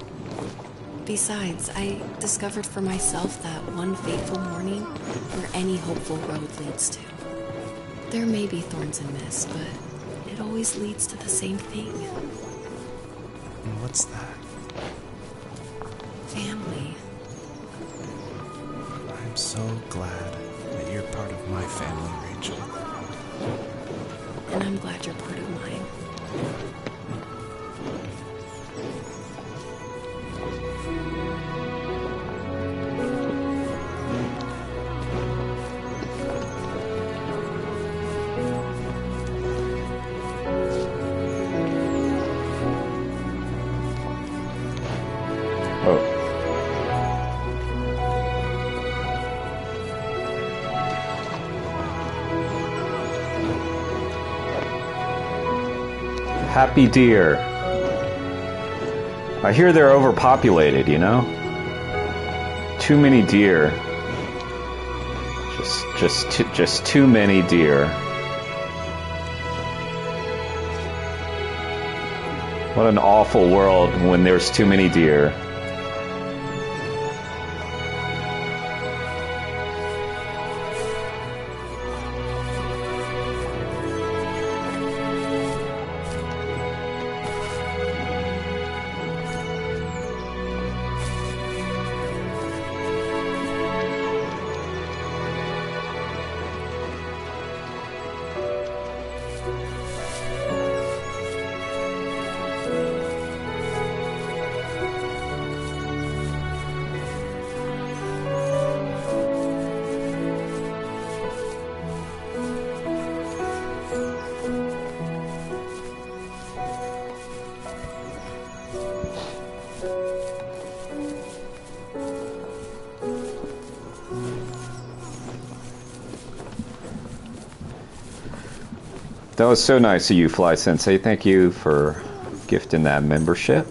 Besides, I discovered for myself that one fateful morning where any hopeful road leads to. There may be thorns and mist, but it always leads to the same thing. And what's that? Family. I'm so glad that you're part of my family, Rachel. And I'm glad you're part of mine. Oh. Happy deer. I hear they're overpopulated, you know? Too many deer. Just too many deer. What an awful world when there's too many deer. That was so nice of you, Fly Sensei. Thank you for gifting that membership.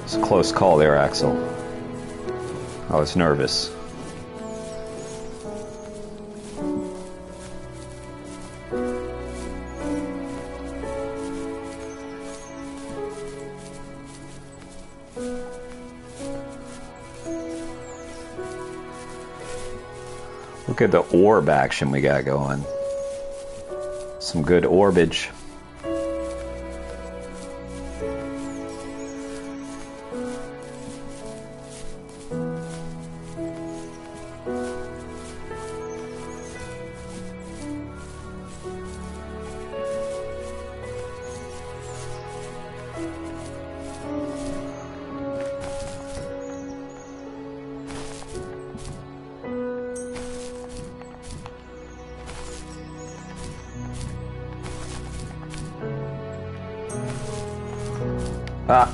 It's a close call there, Axel. I was nervous. Look at the orb action we got going. Some good orbage. Ah.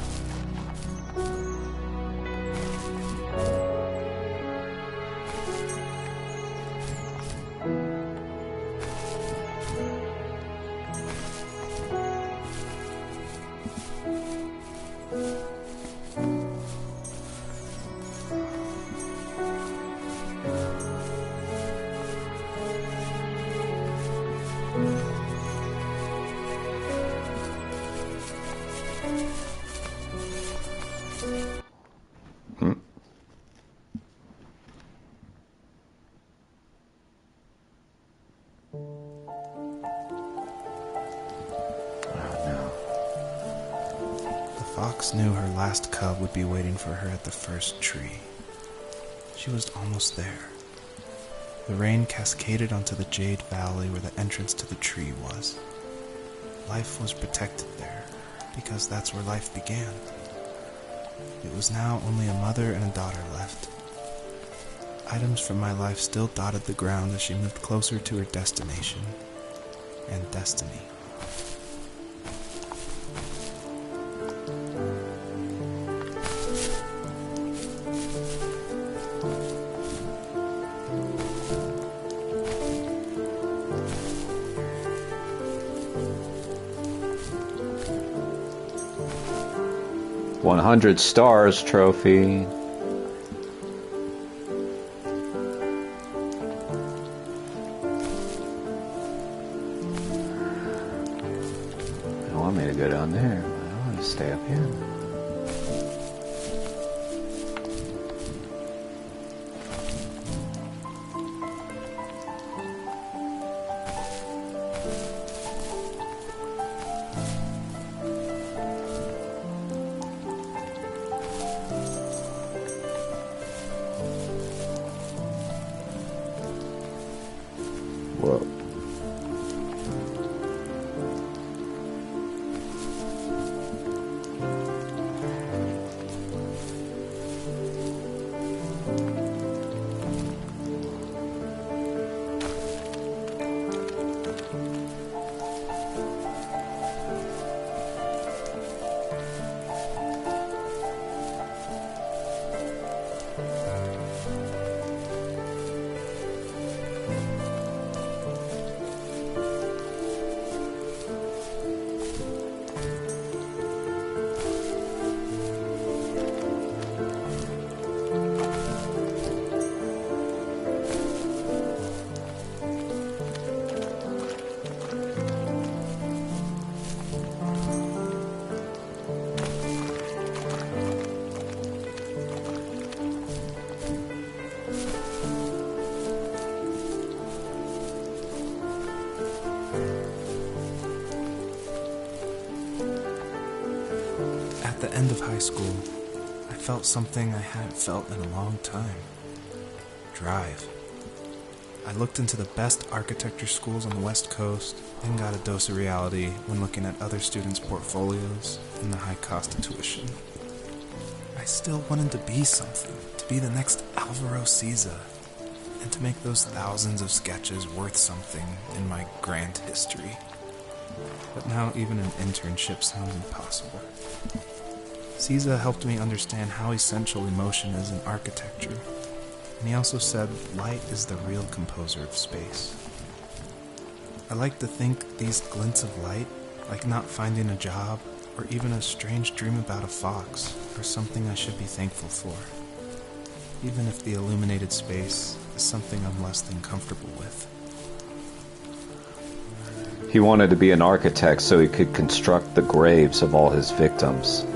The fox knew her last cub would be waiting for her at the first tree. She was almost there. The rain cascaded onto the jade valley where the entrance to the tree was. Life was protected there, because that's where life began. It was now only a mother and a daughter left. Items from my life still dotted the ground as she moved closer to her destination and destiny. $100 stars trophy. They want me to go down there, but I want to stay up here. Whoa. At the end of high school, I felt something I hadn't felt in a long time. Drive. I looked into the best architecture schools on the West Coast and got a dose of reality when looking at other students' portfolios and the high cost of tuition. I still wanted to be something, to be the next Alvaro Siza, and to make those thousands of sketches worth something in my grand history. But now even an internship sounds impossible. Siza helped me understand how essential emotion is in architecture, and he also said light is the real composer of space. I like to think these glints of light, like not finding a job, or even a strange dream about a fox, are something I should be thankful for, even if the illuminated space is something I'm less than comfortable with. He wanted to be an architect so he could construct the graves of all his victims.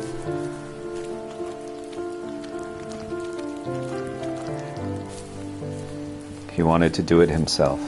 He wanted to do it himself.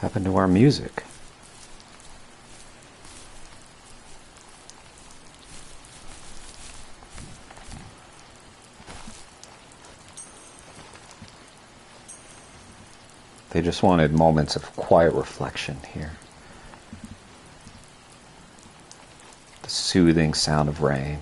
happened to our music? They just wanted moments of quiet reflection here. The soothing sound of rain.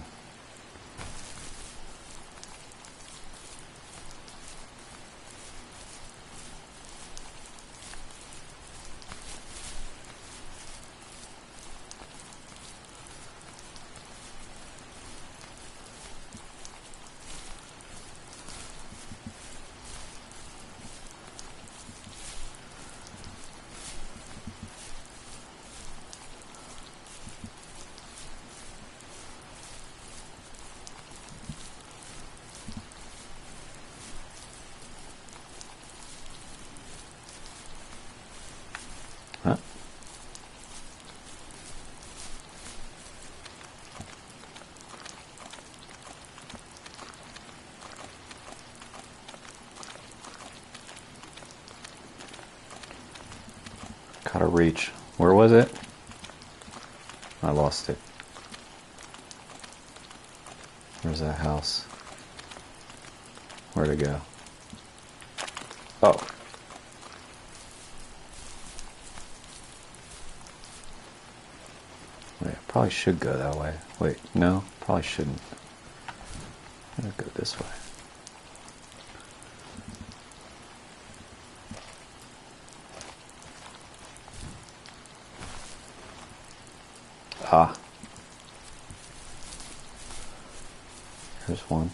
Huh? Gotta reach. Where was it? I lost it. Where's that house? Where'd it go? Oh. Wait, I probably should go that way. Wait, no, probably shouldn't. I'm gonna go this way. Ah. Here's one.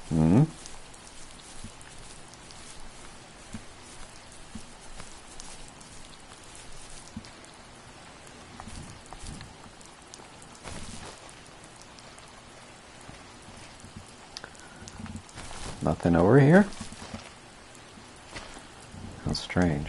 Hmm? Nothing over here? How strange.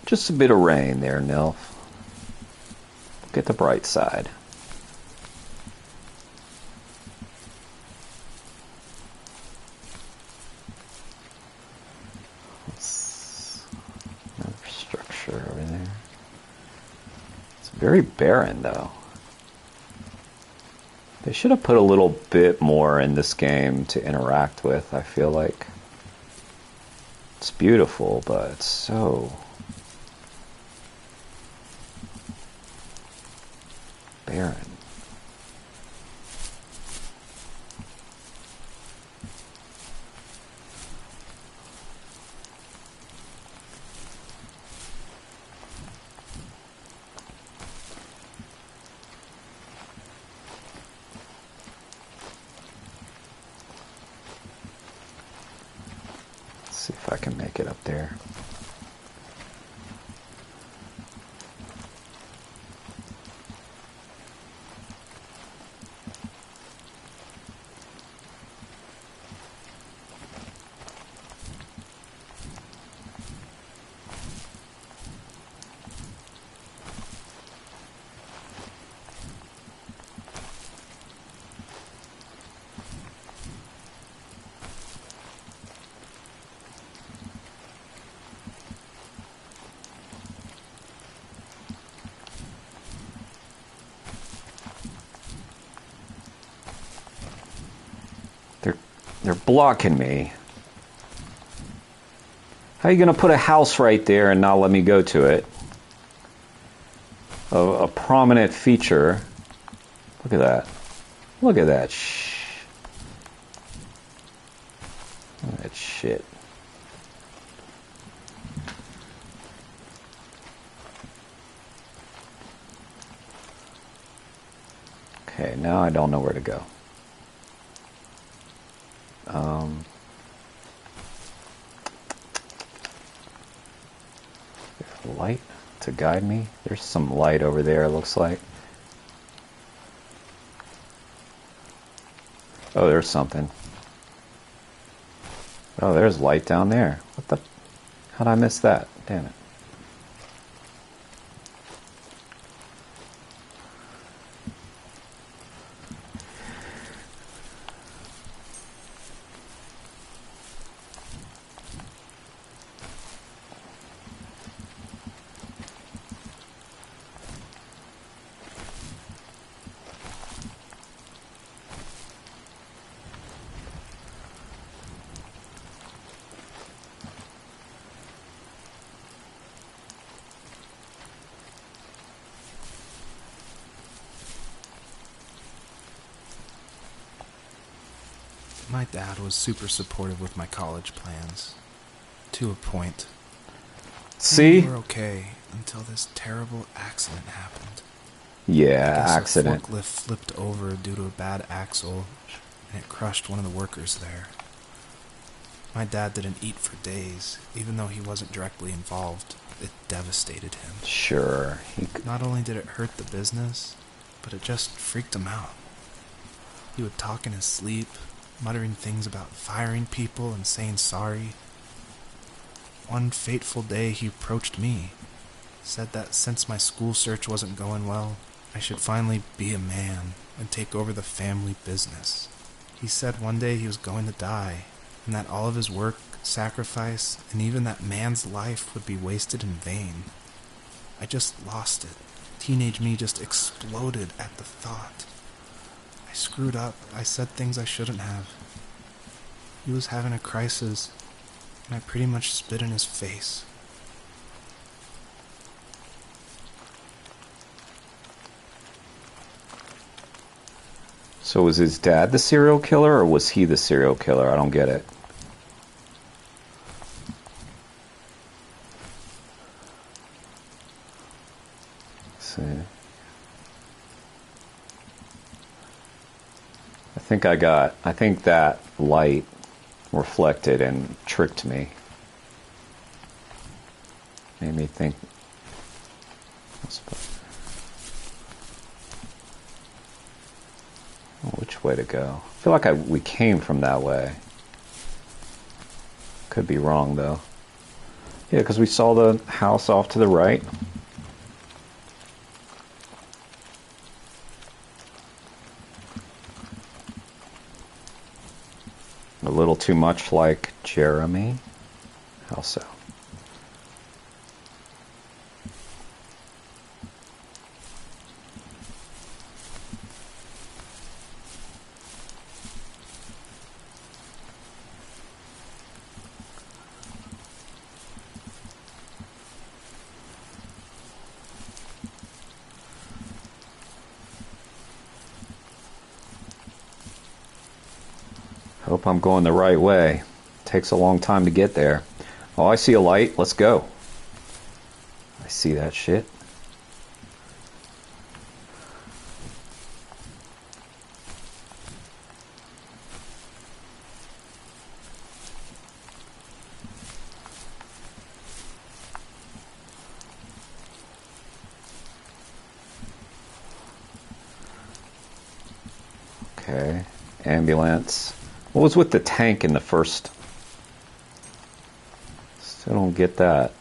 Just a bit of rain there, Nilf. Look at the bright side. Another structure over there. It's very barren, though. They should have put a little bit more in this game to interact with, I feel like. It's beautiful, but it's so barren. Let's see if I can make it up there. They're blocking me. How are you going to put a house right there and not let me go to it? A prominent feature. Look at that. Look at that. Look at that shit. Okay, now I don't know where to go. There's light to guide me. There's some light over there, it looks like. Oh, there's something. Oh, there's light down there. What the? How'd I miss that? Damn it. My dad was super supportive with my college plans. To a point. See? We were okay until this terrible accident happened. Yeah, I guess accident. a forklift flipped over due to a bad axle, and it crushed one of the workers there. My dad didn't eat for days, even though he wasn't directly involved. It devastated him. Sure. Not only did it hurt the business, but it just freaked him out. He would talk in his sleep, muttering things about firing people and saying sorry. One fateful day he approached me, said that since my school search wasn't going well, I should finally be a man and take over the family business. He said one day he was going to die, and that all of his work, sacrifice, and even that man's life would be wasted in vain. I just lost it. Teenage me just exploded at the thought. I screwed up. I said things I shouldn't have. He was having a crisis, and I pretty much spit in his face. So was his dad the serial killer, or was he the serial killer? I don't get it. Let's see. I think that light reflected and tricked me. Made me think. Which way to go? I feel like we came from that way. Could be wrong, though. Yeah, because we saw the house off to the right. A little too much like Jeremy. How so? Hope I'm going the right way. Takes a long time to get there. Oh, I see a light. Let's go. I see that shit. Okay. Ambulance. What was with the tank in the first? Still don't get that.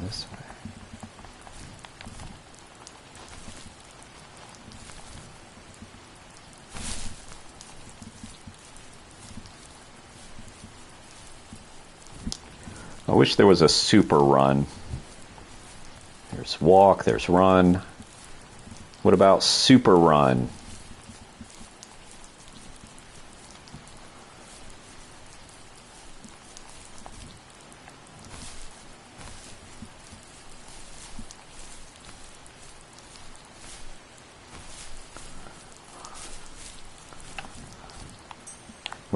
This way. I wish there was a super run. There's walk, there's run. What about super run?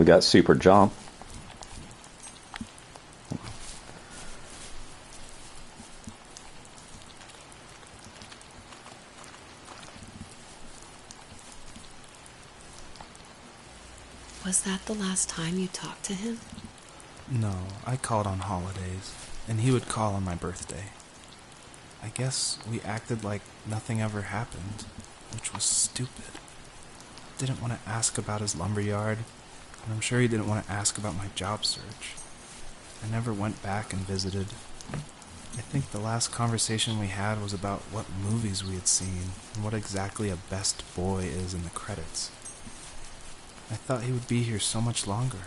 We got super jump. Was that the last time you talked to him? No, I called on holidays, and he would call on my birthday. I guess we acted like nothing ever happened, which was stupid. Didn't want to ask about his lumberyard, and I'm sure he didn't want to ask about my job search. I never went back and visited. I think the last conversation we had was about what movies we had seen and what exactly a best boy is in the credits. I thought he would be here so much longer.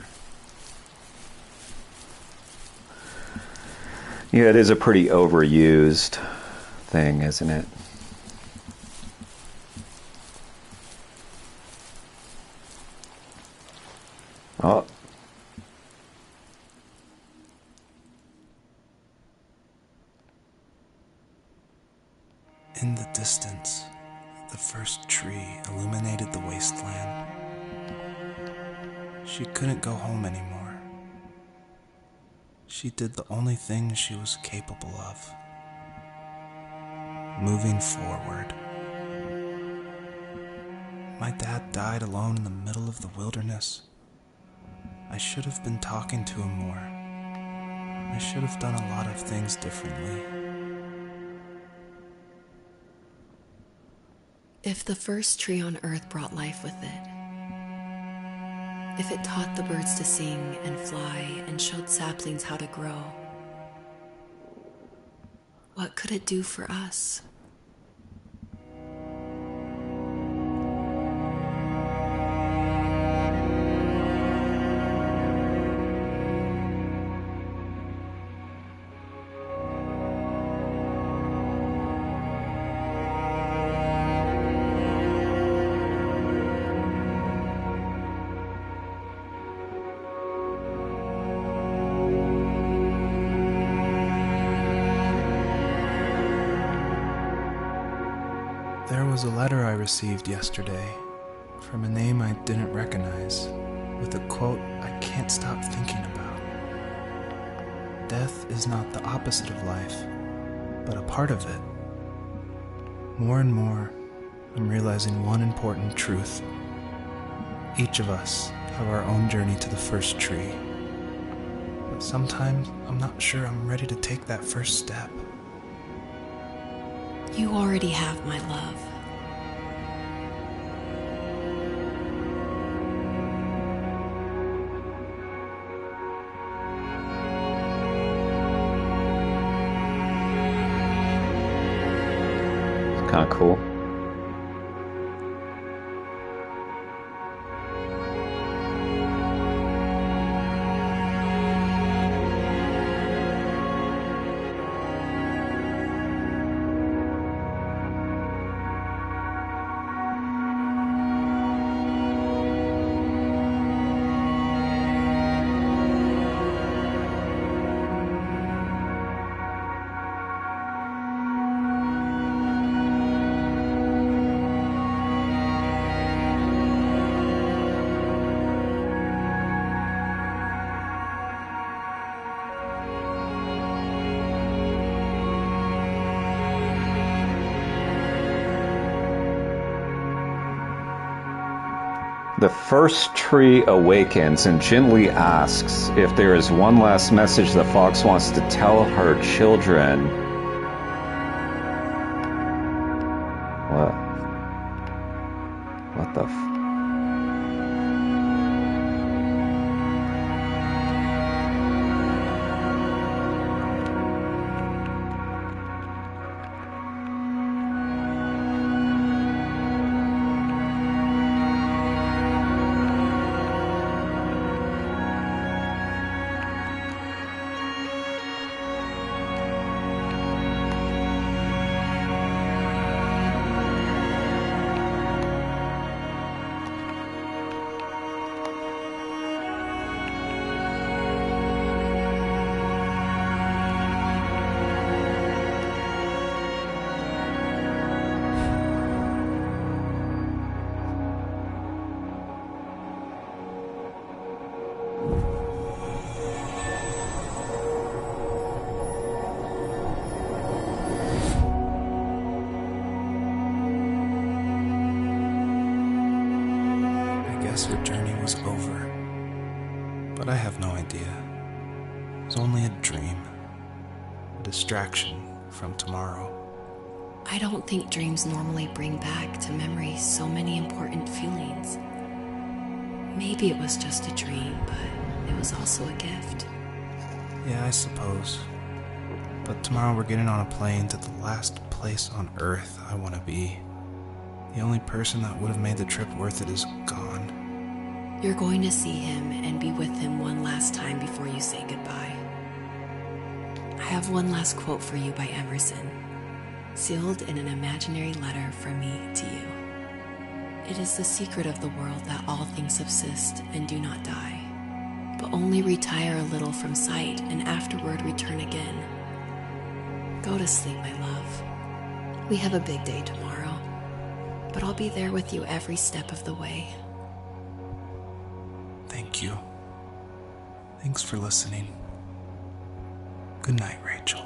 Yeah, it is a pretty overused thing, isn't it? Oh. In the distance, the first tree illuminated the wasteland. She couldn't go home anymore. She did the only thing she was capable of. Moving forward. My dad died alone in the middle of the wilderness. I should have been talking to him more. I should have done a lot of things differently. If the first tree on Earth brought life with it, if it taught the birds to sing and fly and showed saplings how to grow, what could it do for us? There was a letter I received yesterday from a name I didn't recognize, with a quote I can't stop thinking about. Death is not the opposite of life, but a part of it. More and more, I'm realizing one important truth. Each of us have our own journey to the first tree. But sometimes I'm not sure I'm ready to take that first step. You already have my love. It's kind of cool. The first tree awakens and gently asks if there is one last message the fox wants to tell her children. What the guess her journey was over. But I have no idea. It was only a dream. A distraction from tomorrow. I don't think dreams normally bring back to memory so many important feelings. Maybe it was just a dream, but it was also a gift. Yeah, I suppose. But tomorrow we're getting on a plane to the last place on Earth I want to be. The only person that would have made the trip worth it is gone. You're going to see him and be with him one last time before you say goodbye. I have one last quote for you by Emerson, sealed in an imaginary letter from me to you. It is the secret of the world that all things subsist and do not die, but only retire a little from sight and afterward return again. Go to sleep, my love. We have a big day tomorrow, but I'll be there with you every step of the way. Thank you. Thanks for listening. Good night, Rachel.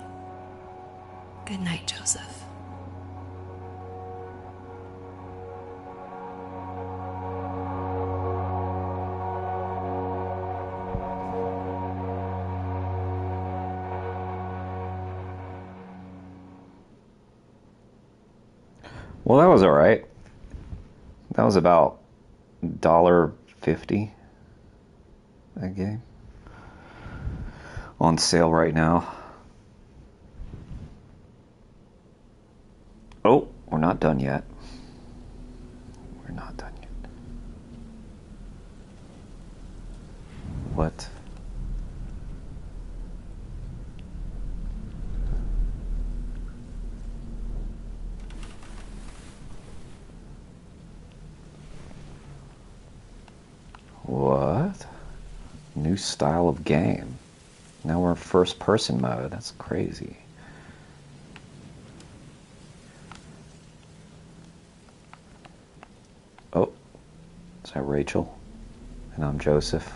Good night, Joseph. Well, that was all right. That was about $1.50 a game. On sale right now. Oh, we're not done yet. We're not done yet. What? What? New style of game. Now we're in first person mode. That's crazy. Oh, is that Rachel? And I'm Joseph.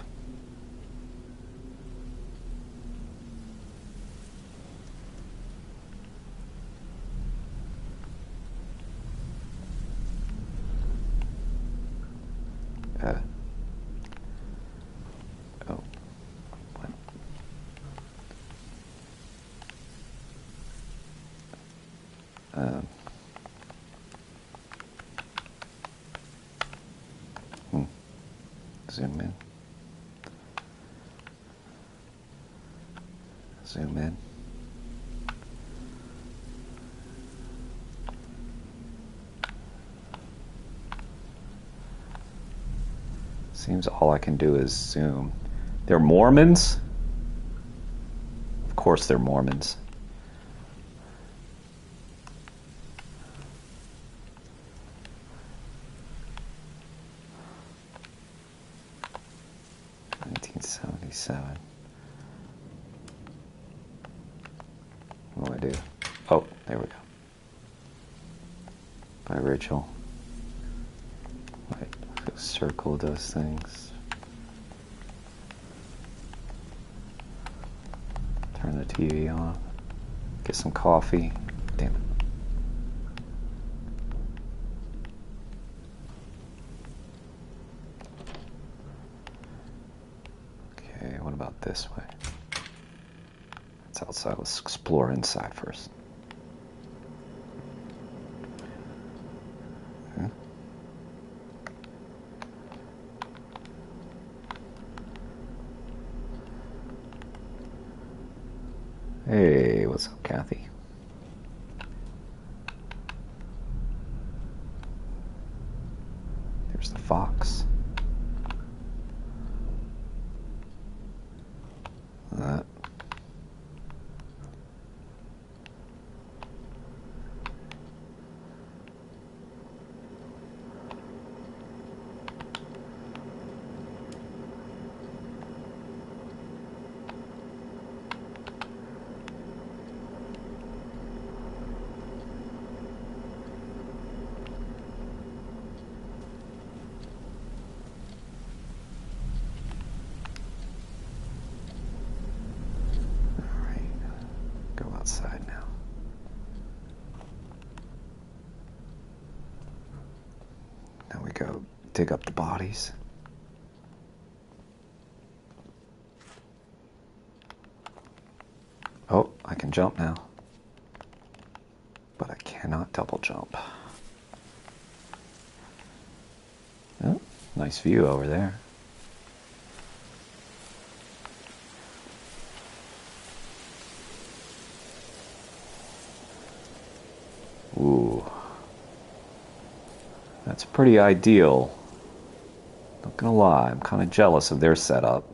Oh. What? Zoom in. Zoom in. Seems all I can do is zoom. They're Mormons? Of course they're Mormons. '77. What do I do? Oh, there we go. Bye, Rachel. Wait, circle those things. Turn the TV on. Get some coffee. Damn it. Okay, what about this way? It's outside. Let's explore inside first. Okay. Hey, what's up, Kathy? There's the fox. That. Outside now. Now we go dig up the bodies. jump now. But I cannot double jump. Oh, nice view over there. Ooh. That's pretty ideal. Not gonna lie, I'm kind of jealous of their setup.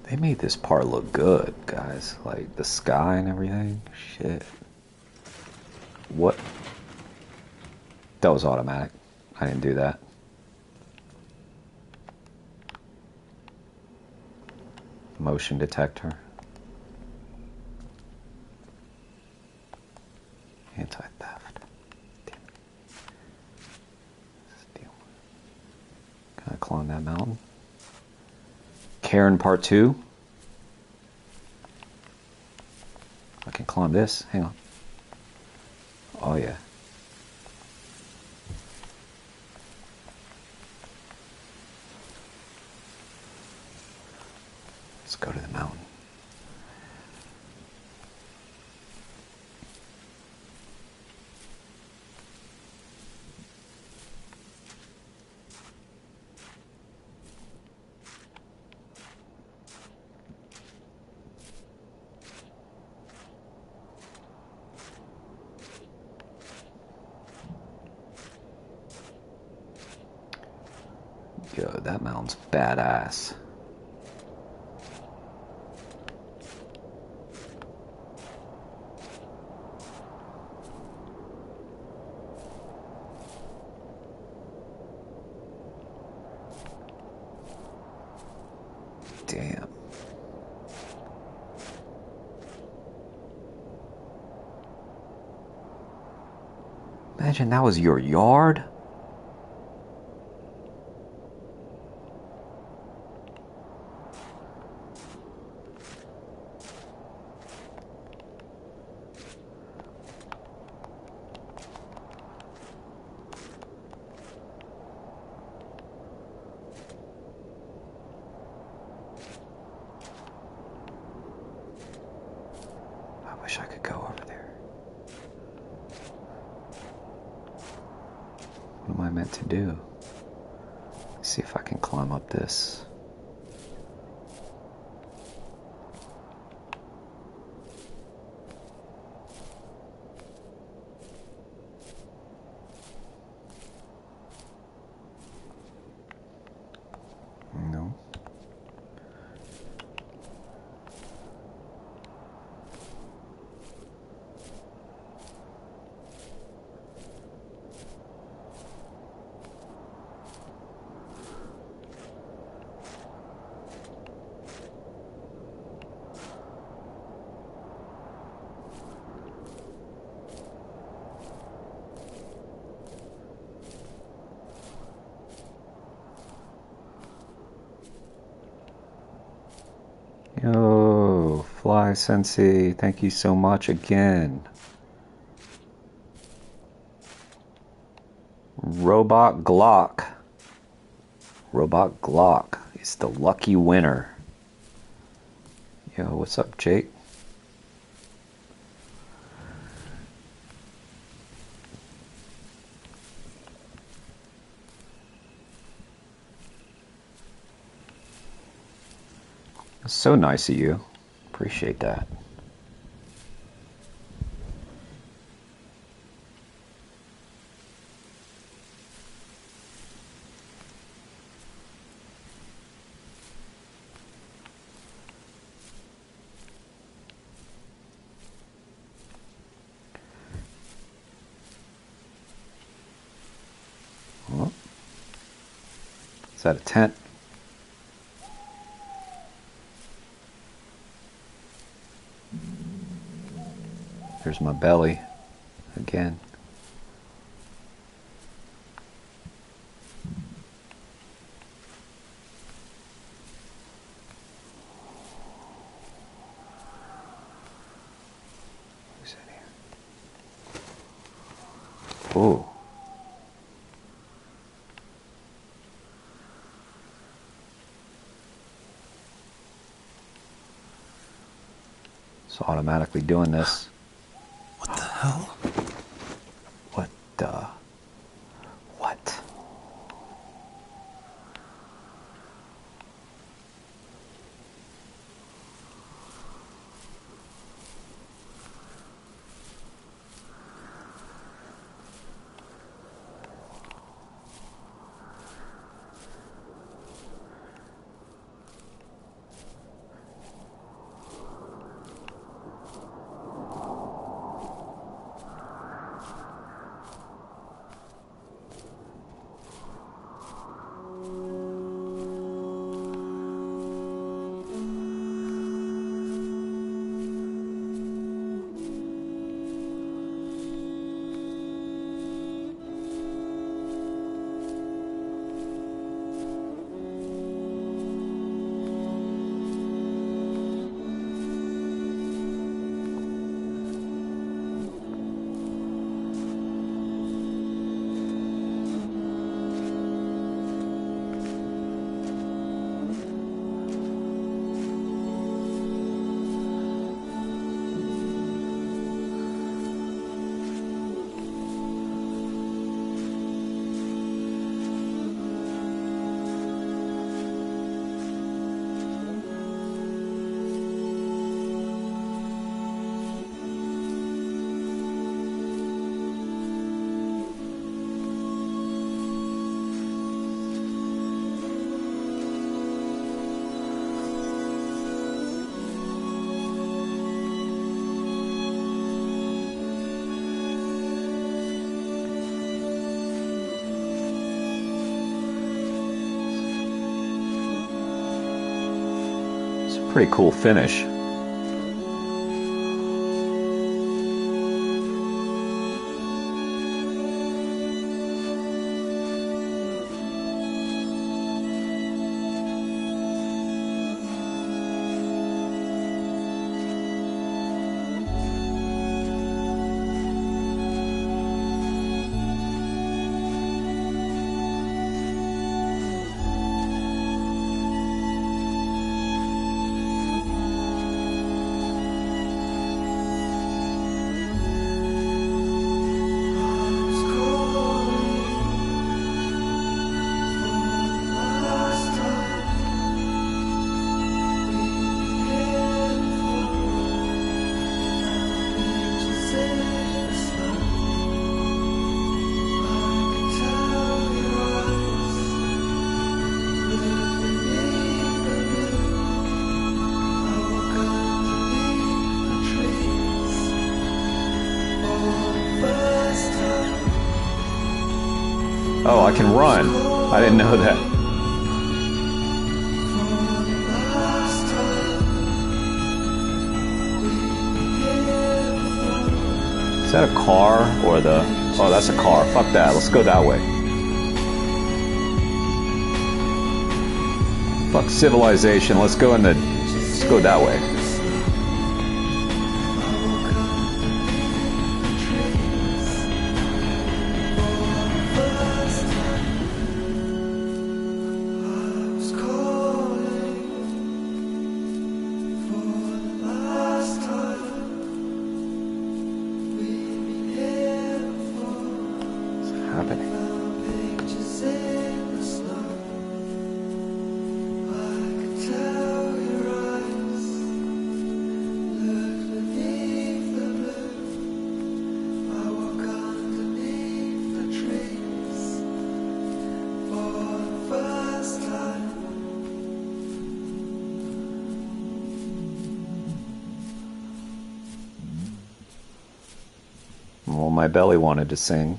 They made this part look good, guys. Like, the sky and everything. Shit. What? That was automatic. I didn't do that. Motion detector. Anti-theft. Damn it. Steal. Can I climb that mountain? Karen part 2. I can climb this. Hang on. Oh yeah. Let's go to the mountain. Yo, that mountain's badass. Damn. Imagine that was your yard? I wish I could go over there. What am I meant to do? Let's see if I can climb up this. No. Yo, Fly Sensei, thank you so much again. Robot Glock. Robot Glock is the lucky winner. Yo, what's up, Jake? That's so nice of you. Appreciate that. Oh. Is that a tent? There's my belly again. Who's in here? Ooh. It's automatically doing this. What the hell? What the? What? Pretty cool finish. Oh, I can run. I didn't know that. Is that a car or the... Oh, that's a car. Fuck that. Let's go that way. Fuck civilization. Let's go in the... Let's go that way. Well, my belly wanted to sing.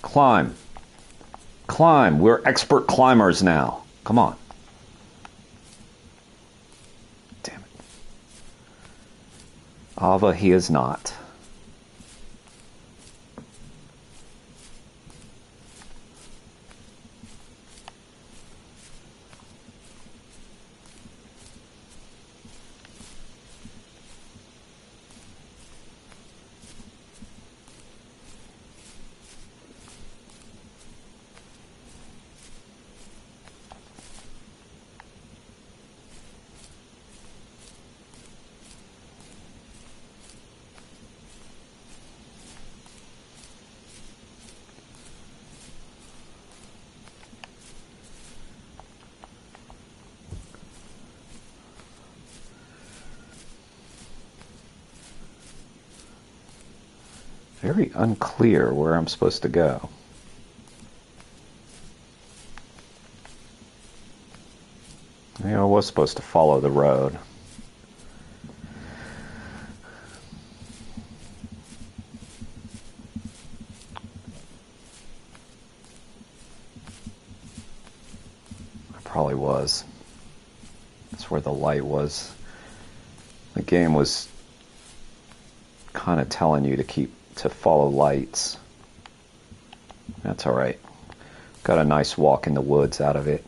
Climb. Climb. We're expert climbers now. Come on. Damn it. Ava, he is not. Very unclear where I'm supposed to go. Maybe I was supposed to follow the road. I probably was. That's where the light was. The game was kind of telling you to follow lights. That's alright. Got a nice walk in the woods out of it.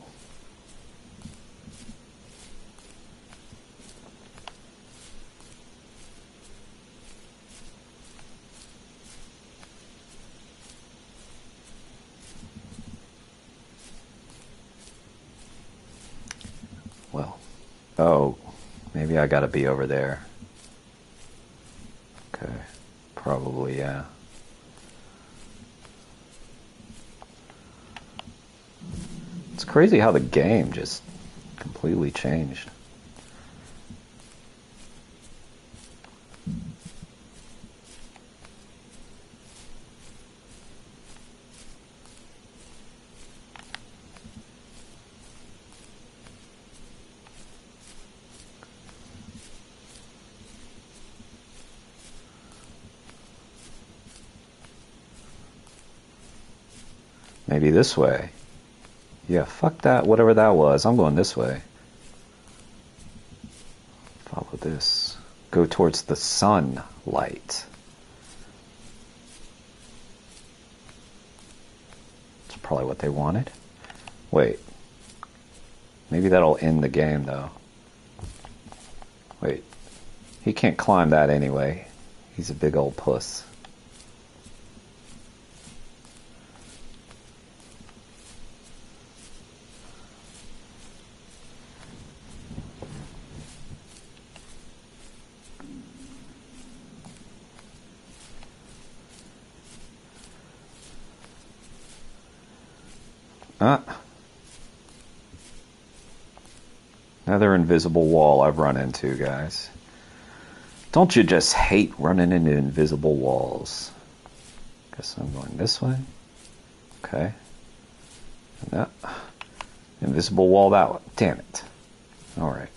Well, oh, maybe I gotta be over there. Okay, probably, yeah. It's crazy how the game just completely changed. Maybe this way. Yeah, fuck that, whatever that was. I'm going this way. Follow this. Go towards the sunlight. That's probably what they wanted. Wait. Maybe that'll end the game, though. Wait. He can't climb that anyway. He's a big old puss. Another invisible wall I've run into, guys. Don't you just hate running into invisible walls? Guess I'm going this way. Okay. No. Invisible wall that way. Damn it. Alright.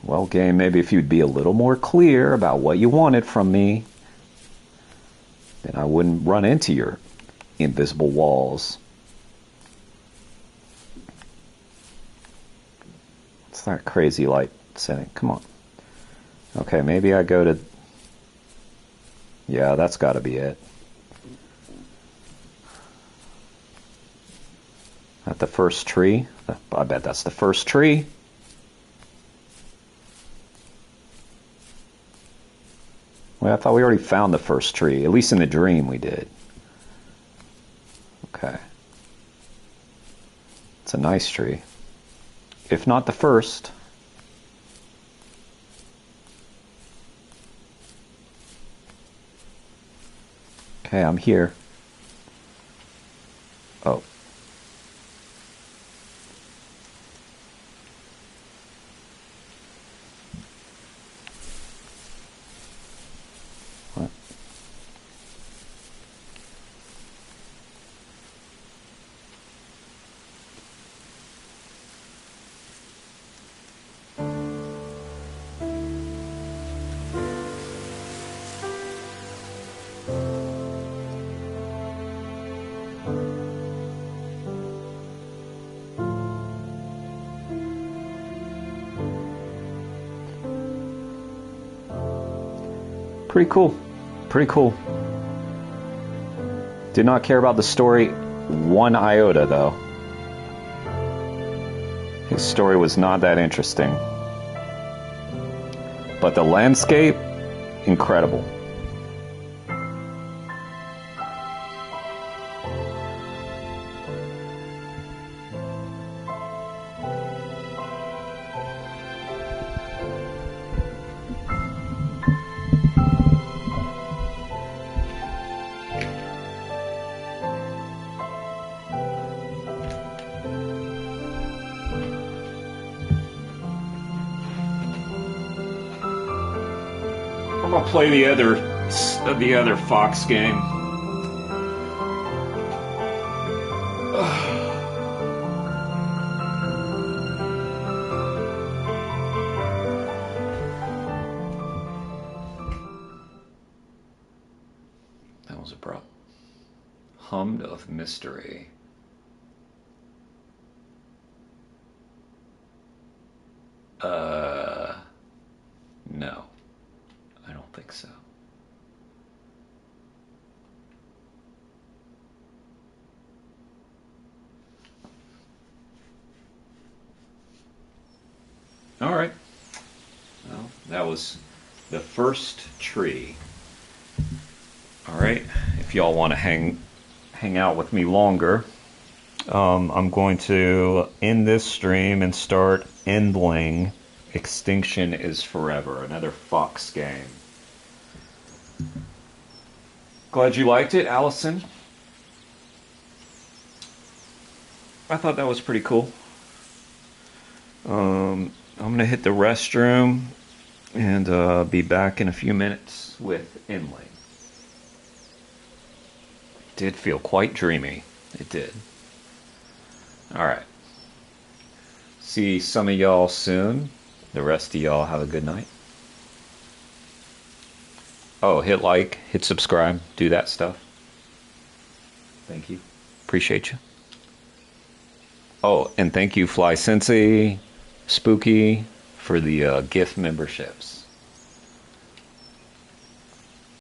Well, game, maybe if you'd be a little more clear about what you wanted from me, then I wouldn't run into your invisible walls. What's that crazy light setting? Come on. Okay, maybe I go to... Yeah, that's got to be it. At the first tree? I bet that's the first tree. Well, I thought we already found the first tree. At least in the dream we did. Okay. It's a nice tree. If not the first. Okay, I'm here. Oh. What? Pretty cool. Pretty cool. Did not care about the story one iota, though. His story was not that interesting. But the landscape, incredible. I'm gonna play the other Fox game. That was abrupt. Hummed of mystery. No. I don't think so. All right. Well, that was the first tree. All right. If y'all want to hang out with me longer, I'm going to end this stream and start Endling. Extinction is Forever, another Fox game. Glad you liked it, Allison. I thought that was pretty cool. I'm going to hit the restroom and be back in a few minutes with Endling. It did feel quite dreamy. It did. All right. See some of y'all soon. The rest of y'all have a good night. Oh, hit like, hit subscribe, do that stuff. Thank you. Appreciate you. Oh, and thank you, Fly Sensei, Spooky, for the gift memberships.